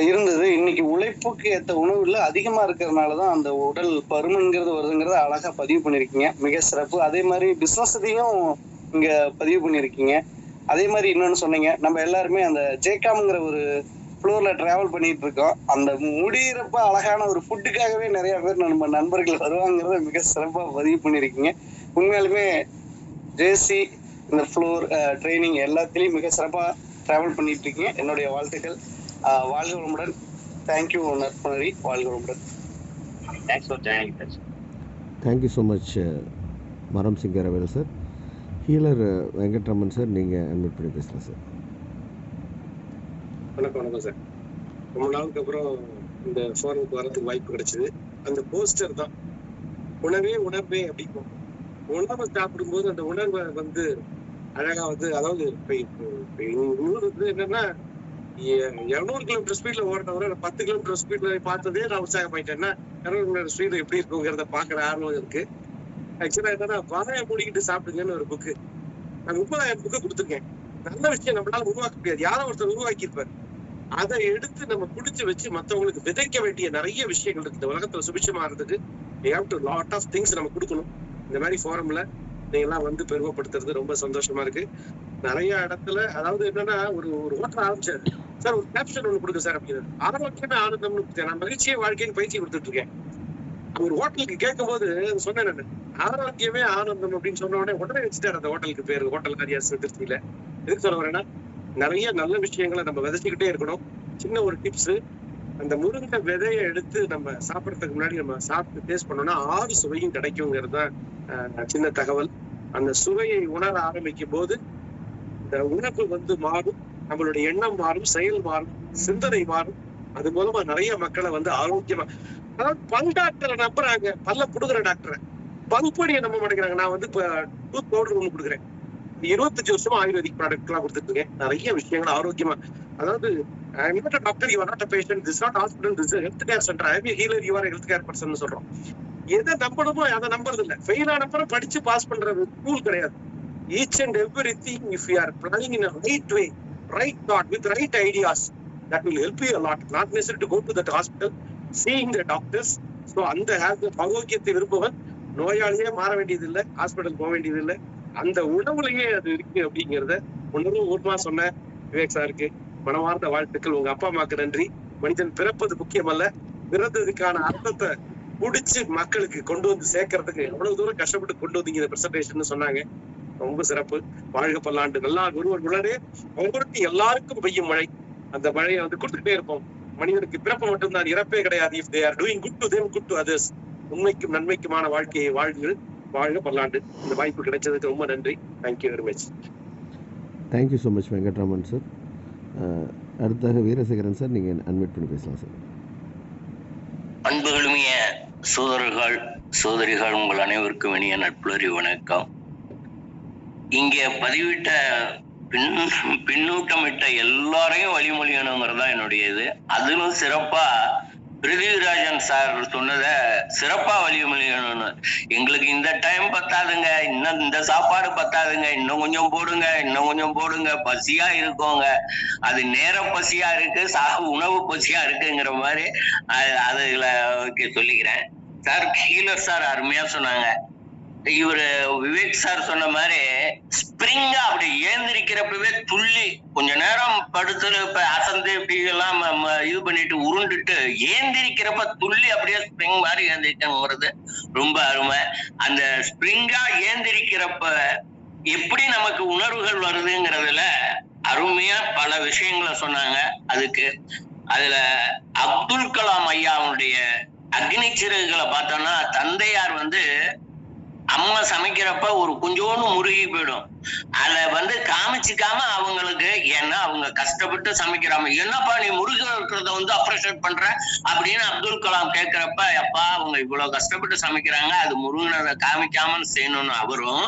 இருந்தது. இன்னைக்கு உழைப்புக்கு ஏற்ற உணவுல அதிகமா இருக்கிறதுனாலதான் அந்த உடல் பருமன்கிறது வருதுங்கிறத அழகா பதிவு பண்ணிருக்கீங்க. மிக சிறப்பு. அதே மாதிரி பிசினஸையும் இங்க பதிவு பண்ணிருக்கீங்க. அதே மாதிரி இன்னொன்னு சொன்னீங்க, நம்ம எல்லாருமே அந்த ஜேகாம்ங்கிற ஒரு ஃப்ளோர்ல டிராவல் பண்ணிட்டு இருக்கோம். அந்த முடியிறப்ப அழகான ஒரு ஃபுட்டுக்காகவே நிறைய பேர் நம்ம நண்பர்கள் வருவாங்கிறத மிக சிறப்பா பதிவு பண்ணிருக்கீங்க. உண்மையாலுமே ஜேசி இந்த ஃப்ளோர் ட்ரைனிங் எல்லாத்துலயும் மிக சிறப்பா டிராவல் பண்ணிட்டு இருக்கீங்க. என்னுடைய வாழ்த்துக்கள். வாழ்க வளமுடன். தேங்க்யூ நற்புணரி. வாழ்க வளமுடன். தேங்க்யூ ஸோ மச் மரம் சிங்கரவேல் சார். ஹீலர் வெங்கட்ரமன் சார், நீங்கள் அட்மிட் பண்ணி பேசலாம் சார். வணக்கம் சார். ரொம்ப நாளுக்கு அப்புறம் இந்த ஃபோரமுக்கு வரதுக்கு வாய்ப்பு கிடைச்சது. அந்த போஸ்டர் தான் உணவே அப்படிக்கும். உணவை சாப்பிடும்போது அந்த உணர்வை வந்து அழகா வந்து, அதாவது என்னன்னா 200 கிலோமீட்டர் ஸ்பீட்ல ஓடுறவரை 10 கிலோமீட்டர் ஸ்பீட்ல பார்த்ததே நான் உற்சாகமாயிட்டேன்னா 200 கிலோமீட்டர் ஸ்பீடு எப்படி இருக்குங்கிறத பாக்குற ஆர்வம் இருக்கு. ஆக்சுவலா என்னன்னா வாயை மூடிக்கிட்டு சாப்பிடுங்கன்னு ஒரு புக்கு நான் 30,000 புக்கு கொடுத்துருக்கேன். நல்ல விஷயம் நம்மளால உருவாக்க முடியாது, யாரோ ஒருத்தர் உருவாக்கி இருப்பாரு. அதை எடுத்து நம்ம குடிச்சு வச்சு மற்றவங்களுக்கு விதைக்க வேண்டிய நிறைய விஷயங்கள் இருக்கு. இந்த உலகத்துல சுபிட்சமாறதுக்கு லாட் ஆஃப் திங்ஸ் நம்ம கொடுக்கணும். இந்த மாதிரி ஃபோரம்ல நீங்க எல்லாம் வந்து பெருமைப்படுத்துறது ரொம்ப சந்தோஷமா இருக்கு. நிறைய இடத்துல அதாவது என்னன்னா ஒரு ஹோட்டல் ஆரம்பிச்சாரு சார், ஒரு கேப்ஷன் ஒண்ணு கொடுங்க சார் அப்படின்னு. ஆரோக்கியமே ஆனந்தம்னு நான் மகிழ்ச்சியை வாழ்க்கைன்னு பயிற்சி கொடுத்துட்டு இருக்கேன். ஒரு ஹோட்டலுக்கு கேட்கும் போது சொன்னேன், ஆரோக்கியமே ஆனந்தம் அப்படின்னு சொன்ன உடனே வச்சுட்டாரு அந்த ஹோட்டலுக்கு பேரு, ஹோட்டல் ஹரியாஸ் திருச்சியில. எதுக்கு சொல்ல வரேன்னா, நிறைய நல்ல விஷயங்களை நம்ம விதைச்சுக்கிட்டே இருக்கணும். சின்ன ஒரு டிப்ஸ், அந்த முருங்கை விதையை எடுத்து நம்ம சாப்பிடறதுக்கு முன்னாடி நம்ம சாப்பிட்டு டேஸ்ட் பண்ணோம்னா 6 சுவையும் கிடைக்குங்கிறது தான் சின்ன தகவல். அந்த சுவையை உணர ஆரம்பிக்கும் போது இந்த உணர்வு வந்து மாறும், நம்மளுடைய எண்ணம் மாறும், செயல் மாறும், சிந்தனை மாறும். அது மூலமா நிறைய மக்களை வந்து ஆரோக்கியமா, அதாவது பல் டாக்டரை நம்புறாங்க, பல்ல புடுங்குற டாக்டரை, பல்பொடியை நம்ப மாட்டேங்கிறாங்க. நான் வந்து இப்ப டூத் பவுடர் ஒண்ணு கொடுக்குறேன். 25 வருஷமா ஆயுர்வேதிக் ப்ராடக்ட் எல்லாம் கொடுத்துட்டு இருக்கேன். நிறைய விஷயங்கள் ஆரோக்கியமா, அதாவது I'm not a doctor, you are not a patient, this is not hospital, this is a health care center, I am a healer, you are a health care person சொல்றோம். எதை நம்பணுமோ அதை நம்புறது இல்லை. ஃபெயில் ஆன அப்புறம் படிச்சு பாஸ் பண்றது rule கிடையாது. Each and everything, if you are planning in a right way, right thought, with right ideas, that will help you a lot. Not necessary to go to that hospital, seeing the doctors. So அந்த ஆரோக்கியத்தை விரும்புவன் நோயாளியே மாற வேண்டியது இல்லை, hospital போக வேண்டியது இல்லை. அந்த உணவுலயே அது இருக்கு அப்படிங்கிறத உணர்வு ஊர்மா சொன்ன விவேக் சாருக்கு மனமார்ந்த வாழ்த்துக்கள். உங்க அப்பா அம்மாக்கு நன்றி. மனிதன் பிறப்பது முக்கியமல்ல, பிறந்ததுக்கான அர்த்தத்தை முடிச்சு மக்களுக்கு கொண்டு வந்து சேர்க்கறதுக்கு எவ்வளவு தூரம் கஷ்டப்பட்டு கொண்டு வந்தீங்க இந்த பிரசன்டேஷன் சொன்னாங்க. ரொம்ப சிறப்பு. வாழ்க பல்லாண்டு. நல்லா ஒருவர் உடனே ஒவ்வொருக்கும் எல்லாருக்கும் பெய்யும் மழை, அந்த மழையை வந்து கொடுத்துக்கிட்டே இருப்போம். மனிதனுக்கு பிறப்பு மட்டும்தான், இறப்பே கிடையாது. If they are doing good to them, good to others. உண்மைக்கும் நன்மைக்குமான வாழ்க்கையை வாழ்கள். வாழ்க பல்லாண்டு. இந்த வாய்ப்பு கிடைச்சதுக்கு ரொம்ப நன்றி. Thank you very much. Thank you so much Venkatraman sir. அடுத்ததாக வீரசேகரன் சார், நீங்கள் அன்மியூட் பண்ணி பேசலாம் சார். அன்புகளுமிய சோதரர்கள் சோதரிகள் உங்கள் அனைவருக்கும் இனிய நட்புலரி வணக்கம். இங்கே பதிவிட்ட பின்னூட்டமிட்ட எல்லாரையும் வழிமொழியணுங்கிறது தான் என்னுடைய இது. அதிலும் சிறப்பா பிருத்திவிராஜன் சார் சொன்னத சிறப்பா வழிமொழியணும்னு. எங்களுக்கு இந்த டைம் பத்தாதுங்க, இன்னும் இந்த சாப்பாடு பத்தாதுங்க, இன்னும் கொஞ்சம் போடுங்க, இன்னும் கொஞ்சம் போடுங்க, பசியா இருக்கோங்க, அது நேர பசியா இருக்கு, உணவு பசியா இருக்குங்கிற மாதிரி அதுல சொல்லிக்கிறேன். சார் ஹீலர் சார் அருமையா சொன்னாங்க. இவரு விவேக் சார் சொன்ன மாதிரி ஸ்பிரிங்கா அப்படி ஏந்திரிக்கிறப்பவே துள்ளி கொஞ்ச நேரம் படுத்து அசந்து இப்படி எல்லாம் இது பண்ணிட்டு உருண்டுட்டு ஏந்திரிக்கிறப்ப துள்ளி அப்படியே ஸ்பிரிங் மாதிரி ஏந்திரிக்கிறது ரொம்ப அருமை. அந்த ஸ்பிரிங்கா ஏந்திரிக்கிறப்ப எப்படி நமக்கு உணர்வுகள் வருதுங்கிறதுல அருமையா பல விஷயங்களை சொன்னாங்க. அதுல அப்துல் கலாம் ஐயாவுடைய அக்னி சிறகுகளை பார்த்தோம்னா தந்தையார் அம்மா சமைக்கிறப்ப ஒரு கொஞ்சோண்டு முருகி போயிடும். அத காமிச்சிக்காம அவங்களுக்கு, ஏன்னா அவங்க கஷ்டப்பட்டு சமைக்கிறாங்க, என்னப்பா நீ முருக இருக்கிறத அப்ரிஷியேட் பண்ற அப்படின்னு அப்துல் கலாம் கேட்கிறப்ப, அப்பா அவங்க இவ்வளவு கஷ்டப்பட்டு சமைக்கிறாங்க, அது முருகனதை காமிக்காம செய்யணும்னு அவரும்,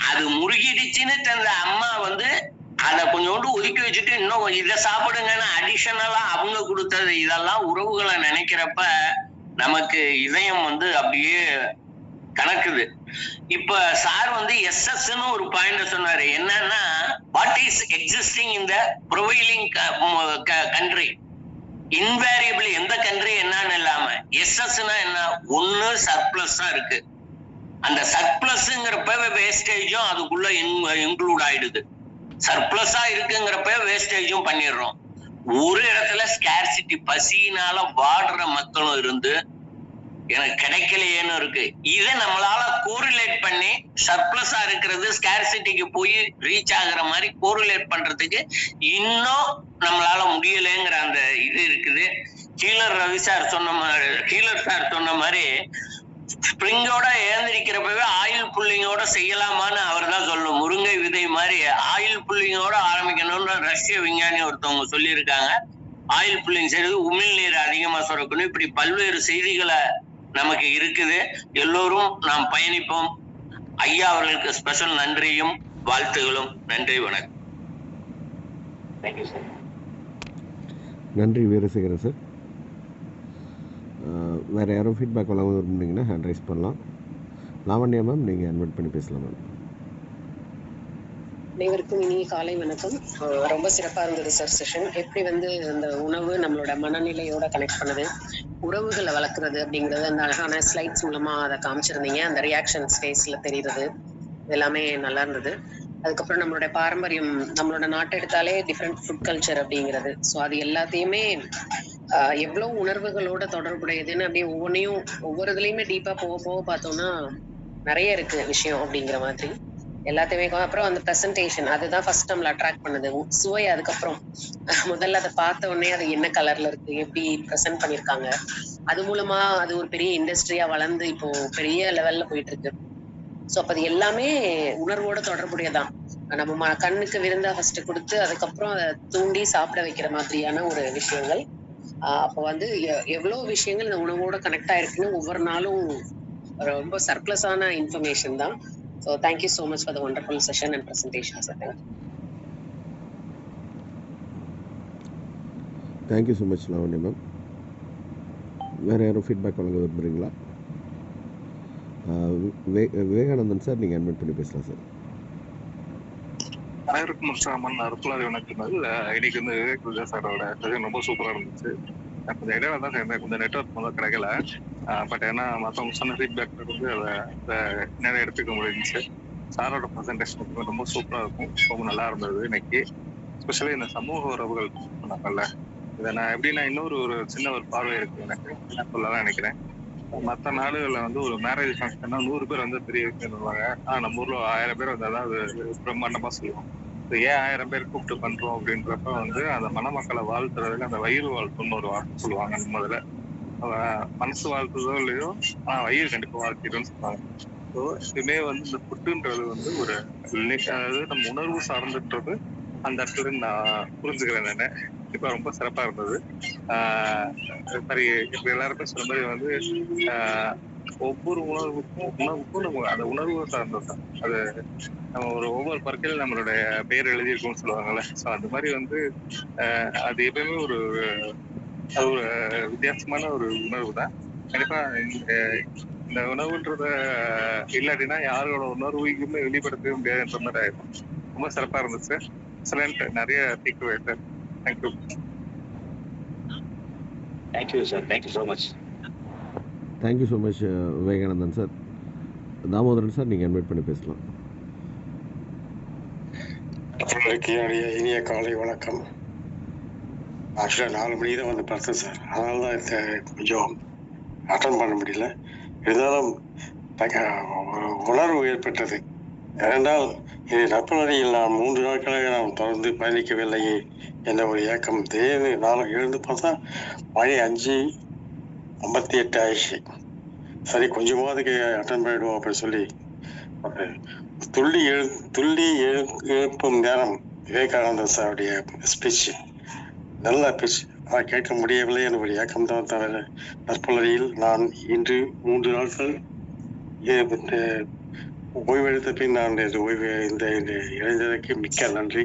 அது முருகிடுச்சுன்னு தந்த அம்மா அதை கொஞ்சோண்டு ஒதுக்கி வச்சுட்டு இன்னும் இதை சாப்பிடுங்கன்னு அடிஷனலா அவங்க கொடுத்தது. இதெல்லாம் உறவுகளை நினைக்கிறப்ப நமக்கு இதயம் அப்படியே கணக்குது. இப்ப சார் எஸ்எஸ்ன்னு ஒரு பாயிண்ட் சொன்னாரு. என்னன்னா, what is existing in the prevailing country, invariable எந்த கண்ட்ரி என்னன்னு இல்லாம எஸ்எஸ்னா என்ன, ஒண்ணு சர்ப்ளஸா இருக்கு. அந்த சர்ப்ளஸ்ங்கிறப்ப வேஸ்டேஜும் அதுக்குள்ள இன்க்ளூட் ஆயிடுது. சர்ப்ளஸா இருக்குங்கிறப்ப வேஸ்டேஜும் பண்ணிடுறோம். ஒரு இடத்துல ஸ்கேர்சிட்டி, பசியினால வாடுற மக்களும் இருந்து எனக்கு கிடைக்கலையேன்னு இருக்கு. இதை நம்மளால கோரிலேட் பண்ணி சர்ப்ளஸா இருக்கிறது ஸ்கேர்சிட்டிக்கு போய் ரீச் ஆகுற மாதிரி கோரிலேட் பண்றதுக்கு இன்னும் நம்மளால முடியலைங்கிற அந்த இது இருக்குது. ஹீலர் சார் சொன்ன மாதிரி ஸ்பிரிங்கோட ஏந்திரிக்கிறப்பவே ஆயில் புல்லிங்கோட செய்யலாமான்னு அவர் தான் சொல்லணும். முருங்கை விதை மாதிரி ஆயில் புல்லிங்கோட ஆரம்பிக்கணும்னு ரஷ்ய விஞ்ஞானி ஒருத்தவங்க சொல்லியிருக்காங்க. ஆயில் புல்லிங் செய்யறது உமிழ்நீர் அதிகமா சுரக்கணும். இப்படி பல்வேறு செய்திகளை நமக்கு இருக்குது. எல்லோரும் நாம் பயணிப்போம். ஐயா அவர்களுக்கு ஸ்பெஷல் நன்றியும் வாழ்த்துகளும். நன்றி, வணக்கம். நன்றி வீரசேகரன் சார். வேறு யாரும் ஃபீட்பேக் வழங்க விரும்புனீங்கன்னா ஹேண்ட் ரைஸ் பண்ணலாம். லாவண்யா மேம், நீங்கள் அன்வைட் பண்ணி பேசலாம் மேம். அனைவருக்கும் இனிய காலை வணக்கம். ரொம்ப சிறப்பாக இருந்தது சார் செஷன். எப்படி அந்த உணவு நம்மளோட மனநிலையோட கனெக்ட் பண்ணுது, உறவுகளை வளர்க்குறது அப்படிங்கிறது அந்த அழகான ஸ்லைட்ஸ் மூலமாக அதை காமிச்சிருந்தீங்க. அந்த ரியாக்ஷன் ஸ்பேஸில் தெரிகிறது, எல்லாமே நல்லா இருந்தது. அதுக்கப்புறம் நம்மளோட பாரம்பரியம், நம்மளோட நாட்டை எடுத்தாலே டிஃப்ரெண்ட் ஃபுட் கல்ச்சர் அப்படிங்கிறது. ஸோ அது எல்லாத்தையுமே எவ்வளோ உணர்வுகளோட தொடர்புடையதுன்னு அப்படியே ஒவ்வொரு இதுலையுமே டீப்பாக போக போக பார்த்தோம்னா நிறைய இருக்கு விஷயம் அப்படிங்கிற மாதிரி எல்லாத்தையுமே. அப்புறம் அந்த ப்ரெசன்டேஷன், அதுதான் ஃபர்ஸ்ட் நம்மளை அட்ராக்ட் பண்ணுது. சுவை அதுக்கப்புறம் முதல்ல அதை பார்த்த உடனே அது என்ன கலர்ல இருக்கு, எப்படி ப்ரெசென்ட் பண்ணியிருக்காங்க, அது மூலமா அது ஒரு பெரிய இண்டஸ்ட்ரியா வளர்ந்து இப்போ பெரிய லெவல்ல போயிட்டு இருக்கு. ஸோ அப்போ அது எல்லாமே உணர்வோட தொடர்புடையதான். நம்ம கண்ணுக்கு விருந்தா ஃபர்ஸ்ட் கொடுத்து அதுக்கப்புறம் அதை தூண்டி சாப்பிட வைக்கிற மாதிரியான ஒரு விஷயங்கள். அப்போ எவ்வளோ விஷயங்கள் இந்த உணவோட கனெக்ட் ஆயிருக்குன்னு ஒவ்வொரு நாளும் ரொம்ப சர்ப்ளஸான இன்ஃபர்மேஷன் தான். So thank you so much for the wonderful session and presentation, sir. Thank you so much, Lavanya ma'am. வேறு யாரும் ஃபீட்பேக் வழங்க விரும்புகிறீங்களா? விவேகானந்தன் சார், நீங்கள் அட்மிட் பண்ணி பேசலாம் சார். அனைவருக்கும் உற்சாகமான அற்புதமான வணக்கங்கள். இன்னைக்கு விவேக் சாரோட ரொம்ப சூப்பராக இருந்துச்சு. கொஞ்சம் இடையில தான் சேர்ந்தேன், கொஞ்சம் நெட்ஒர்க் கிடைக்கல. பட் ஏன்னா மற்றவங்க சொன்ன ஃபீட்பேக் அதை நிறைய எடுத்துக்க முடிஞ்சிச்சு. சாரோட ப்ரெசன்டேஷன் ரொம்ப சூப்பராக இருக்கும், ரொம்ப நல்லா இருந்தது இன்னைக்கு. ஸ்பெஷலி இந்த சமூக உறவுகள் சொன்னாங்கல்ல, இதை நான் எப்படின்னா இன்னொரு சின்ன ஒரு பார்வை இருக்கு எனக்கு, என்ன சொல்லலாம் நினைக்கிறேன். மற்ற நாடுகளில் ஒரு மேரேஜ் ஃபங்க்ஷன்னா 100 பேர் பெரிய விஷயம் சொல்லுவாங்க. நம்ம ஊர்ல 1000 பேர் வந்தாதான் அது பிரம்மாண்டமா சொல்லுவோம். ஏன் 1000 பேர் கூப்பிட்டு பண்றோம் அப்படின்றப்ப அந்த மணமக்களை வாழ்த்துறதுல அந்த வயிறு வாழ்த்துன்னு ஒரு வார்த்தை சொல்லுவாங்க. முதல்ல மனசு வாழ்த்துதோ இல்லையோ, வயிறு கண்டிப்பா வாழ்த்திடும்னு சொல்லுவாங்க. ஸோ இதுமே இந்த ஃபுட்டுன்றது ஒரு அதாவது நம்ம உணர்வு சார்ந்துன்றது அந்த இடத்துல நான் புரிஞ்சுக்கிறேன். நான் கண்டிப்பா ரொம்ப சிறப்பா இருந்தது. சரி, இப்ப எல்லாருமே சொன்ன மாதிரி வந்து ஒவ்வொரு உணவுக்கும் நம்ம அந்த உணர்வு சார்ந்தது தான். அது நம்ம ஒவ்வொரு பற்கள் நம்மளுடைய பெயர் எழுதியிருக்கோம்னு சொல்லுவாங்கல்ல. ஸோ அந்த மாதிரி வந்து அது எப்பயுமே ஒரு அது ஒரு வித்தியாசமான ஒரு உணர்வு தான். கண்டிப்பா இந்த உணவுன்றத இல்லாட்டினா யாரோட உணர்வுக்குமே வெளிப்படுத்தவே முடியாதுன்ற மாதிரி ஆயிடும். ரொம்ப சிறப்பா இருந்துச்சு. எக்ஸலண்ட். நிறைய takeaway sir. Thank you. Thank you sir, thank you so much. Thank you so much Vivekanandan sir. Damodaran sir, நீங்கள் அட்மிட் பண்ணி பேசலாம். என்னுடைய இனிய காலை வணக்கம். ஆக்சுவலாக 4 மணிக்கு தான் வந்து பார்த்தேன் சார். அதனால தான் கொஞ்சம் அட்டன் பண்ண முடியல. இருந்தாலும் ஒரு உணர்வு ஏற்பட்டது. ஏனென்றால் இது நட்புணரியில் நான் 3 நாட்களாக நான் தொடர்ந்து பயணிக்கவில்லையே என்ற ஒரு ஏக்கம். திடீர்னு நானும் எழுந்து பார்த்தா மணி 5:58 ஆயிடுச்சு. சரி, கொஞ்சமாவதுக்கு அட்டன் பண்ணிடுவோம் அப்படின்னு சொல்லி துள்ளி எழுப்பும் நேரம் விவேகானந்தர் சாருடைய ஸ்பீச் நல்ல ஸ்பீச். ஆனால் கேட்க முடியவில்லை என்ற ஒரு ஏக்கம் தான் தவிர நற்புலரியில் நான் இன்று 3 நாட்கள் ஓய்வெடுத்த பின் நான் இந்த இளைஞருக்கு மிக்க நன்றி.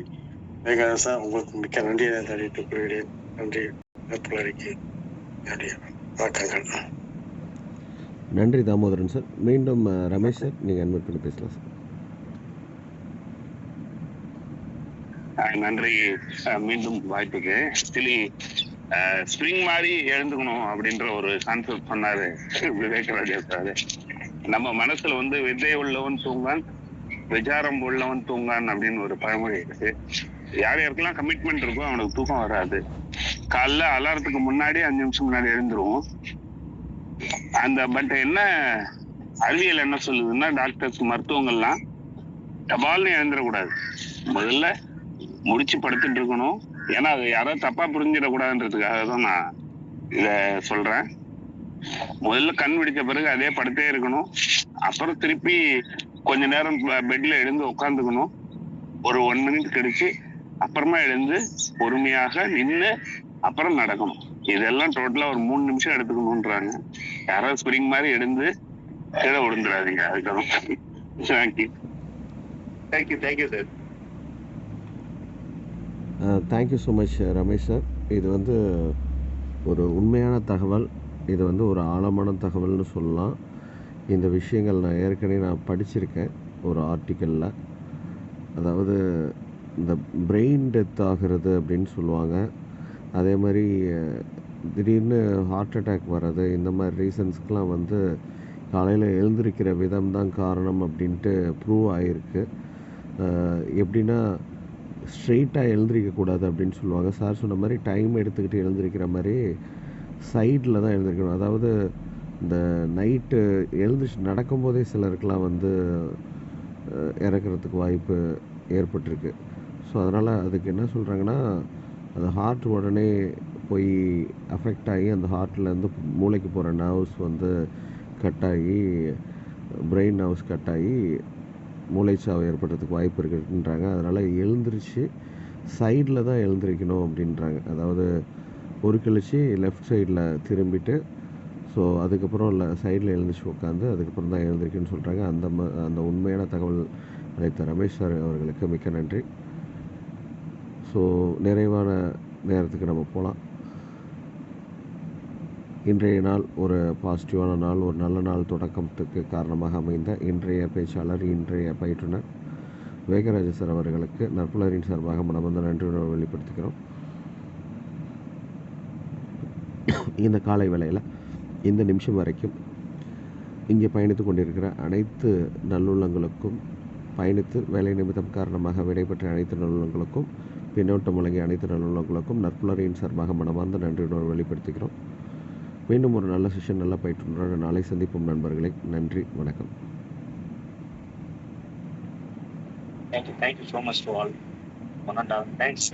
விவேகானந்தர் சார், உங்களுக்கு மிக்க நன்றி தெரிவித்துக் கொள்கிறேன். நன்றி. நற்புலரிக்கு என்னுடைய வணக்கங்கள். நன்றி தாமோதரன் சார். மீண்டும் ரமேஷ் சார், நீங்கள் அட்மிட் பண்ணி பேசலாம் சார். நன்றி. மீண்டும் வாய்ப்புக்கு. ஆக்சுவலி ஸ்ப்ரிங் மாதிரி எழுந்துக்கணும் அப்படின்ற ஒரு கான்செப்ட் சொன்னாரு விவேகராஜா சார். நம்ம மனசுல வந்து விதை உள்ளவன் தூங்கான், விசாரம் உள்ளவன் தூங்கான் அப்படின்னு ஒரு பழமொழி இருக்கு. யார் யாருக்கெல்லாம் கமிட்மெண்ட் இருக்கோ அவனுக்கு தூக்கம் வராது. காலைல அலாரத்துக்கு முன்னாடி 5 நிமிஷம் முன்னாடி எழுந்துருவோம். பட் என்ன அறிவியல் என்ன சொல்லுதுன்னா, டாக்டர்ஸ் மருத்துவங்கள்லாம் டபால்னு எழுந்துடக்கூடாது, முதல்ல முடிச்சு படுத்துட்டு இருக்கணும். ஏன்னா அது யாராவது தப்பா புரிஞ்சிடக்கூடாதுன்றதுக்காக தான் நான் இத சொல்றேன். முதல்ல கண் விழிச்ச பிறகு அதே படுத்தே இருக்கணும். அப்புறம் திருப்பி கொஞ்ச நேரம் பெட்ல எழுந்து உட்காந்துக்கணும். ஒரு 1 மினிட் கழிச்சு அப்புறமா எழுந்து பொறுமையாக நின்று அப்புறம் நடக்கணும். இதெல்லாம் டோட்டலா ஒரு 3 நிமிஷம் எடுத்துக்கணும்ன்றாங்க. யாராவது ஸ்ப்ரிங் மாதிரி எழுந்து கீழே விழுந்துடாதீங்க. அதுக்கப்புறம் thank you. Thank you sir. Thank you so much Ramesh sir. இது வந்து ஒரு உண்மையான தகவல். இது வந்து ஒரு ஆழமான தகவல்னு சொல்லலாம். இந்த விஷயங்கள் நான் ஏற்கனவே படிச்சிருக்கேன் ஒரு ஆர்டிக்கலில். அதாவது இந்த பிரெயின் டெத் ஆகிறது அப்படின்னு சொல்லுவாங்க. அதே மாதிரி திடீர்னு ஹார்ட் அட்டாக் வர்றது, இந்த மாதிரி ரீசன்ஸ்க்கெலாம் வந்து காலையில் எழுந்திருக்கிற விதம் தான் காரணம் அப்படின்ட்டு ப்ரூவ் ஆகிருக்கு. எப்படின்னா, ஸ்ட்ரெயிட்டாக எழுந்திரிக்கக்கூடாது அப்படின்னு சொல்லுவாங்க. சார் சொன்ன மாதிரி டைம் எடுத்துக்கிட்டு எழுந்திருக்கிற மாதிரி சைடில் தான் எழுந்திருக்கணும். அதாவது இந்த நைட்டு எழுந்திரிச்சு நடக்கும்போதே சிலருக்கெலாம் வந்து இறக்கிறதுக்கு வாய்ப்பு ஏற்பட்டிருக்கு. ஸோ அதனால் அதுக்கு என்ன சொல்கிறாங்கன்னா, அந்த ஹார்ட் உடனே போய் அஃபெக்ட் ஆகி அந்த ஹார்ட்லேருந்து மூளைக்கு போகிற நர்வ்ஸ் வந்து கட் ஆகி, பிரெயின் நர்வ்ஸ் கட் ஆகி மூளைச்சாவு ஏற்படுறதுக்கு வாய்ப்பு இருக்குன்றாங்க. அதனால் எழுந்திரிச்சு சைடில் தான் எழுந்திரிக்கணும் அப்படின்றாங்க. அதாவது ஒரு கழிச்சு லெஃப்ட் சைடில் திரும்பிட்டு, ஸோ அதுக்கப்புறம் சைடில் எழுந்திரிச்சு உட்காந்து அதுக்கப்புறம் தான் எழுந்திரிக்கணும்னு சொல்கிறாங்க. அந்த உண்மையான தகவல் அளித்த ரமேஷ் சார் அவர்களுக்கு மிக்க நன்றி. ஸோ நிறைவான நேரத்துக்கு நம்ம போகலாம். இன்றைய நாள் ஒரு பாசிட்டிவான நாள், ஒரு நல்ல நாள் தொடக்கத்துக்கு காரணமாக அமைந்த இன்றைய பேச்சாளர், இன்றைய பயிற்றுனர் விவேகராஜ சார் அவர்களுக்கு நற்புலரின் சார்பாக மனமார்ந்த நன்றியுடன் வெளிப்படுத்துகிறோம். இந்த காலை வேளையில் இந்த நிமிஷம் வரைக்கும் இங்கே பயணித்து கொண்டிருக்கிற அனைத்து நல்லுள்ளங்களுக்கும், பயணித்து வேலை நிமித்தம் காரணமாக விடைபெற்ற அனைத்து நல்லுள்ளங்களுக்கும், பின்னோட்டம் வழங்கிய அனைத்து நல்லுள்ளங்களுக்கும் நற்புலரின் சார்பாக மனமார்ந்த நன்றியுடன் வெளிப்படுத்துகிறோம். மீண்டும் ஒரு நல்ல செஷன், நல்ல பயிற்றுனருடன் நாளை சந்திப்போம் நண்பர்களே. நன்றி, வணக்கம். Thank you so much to all. Thanks.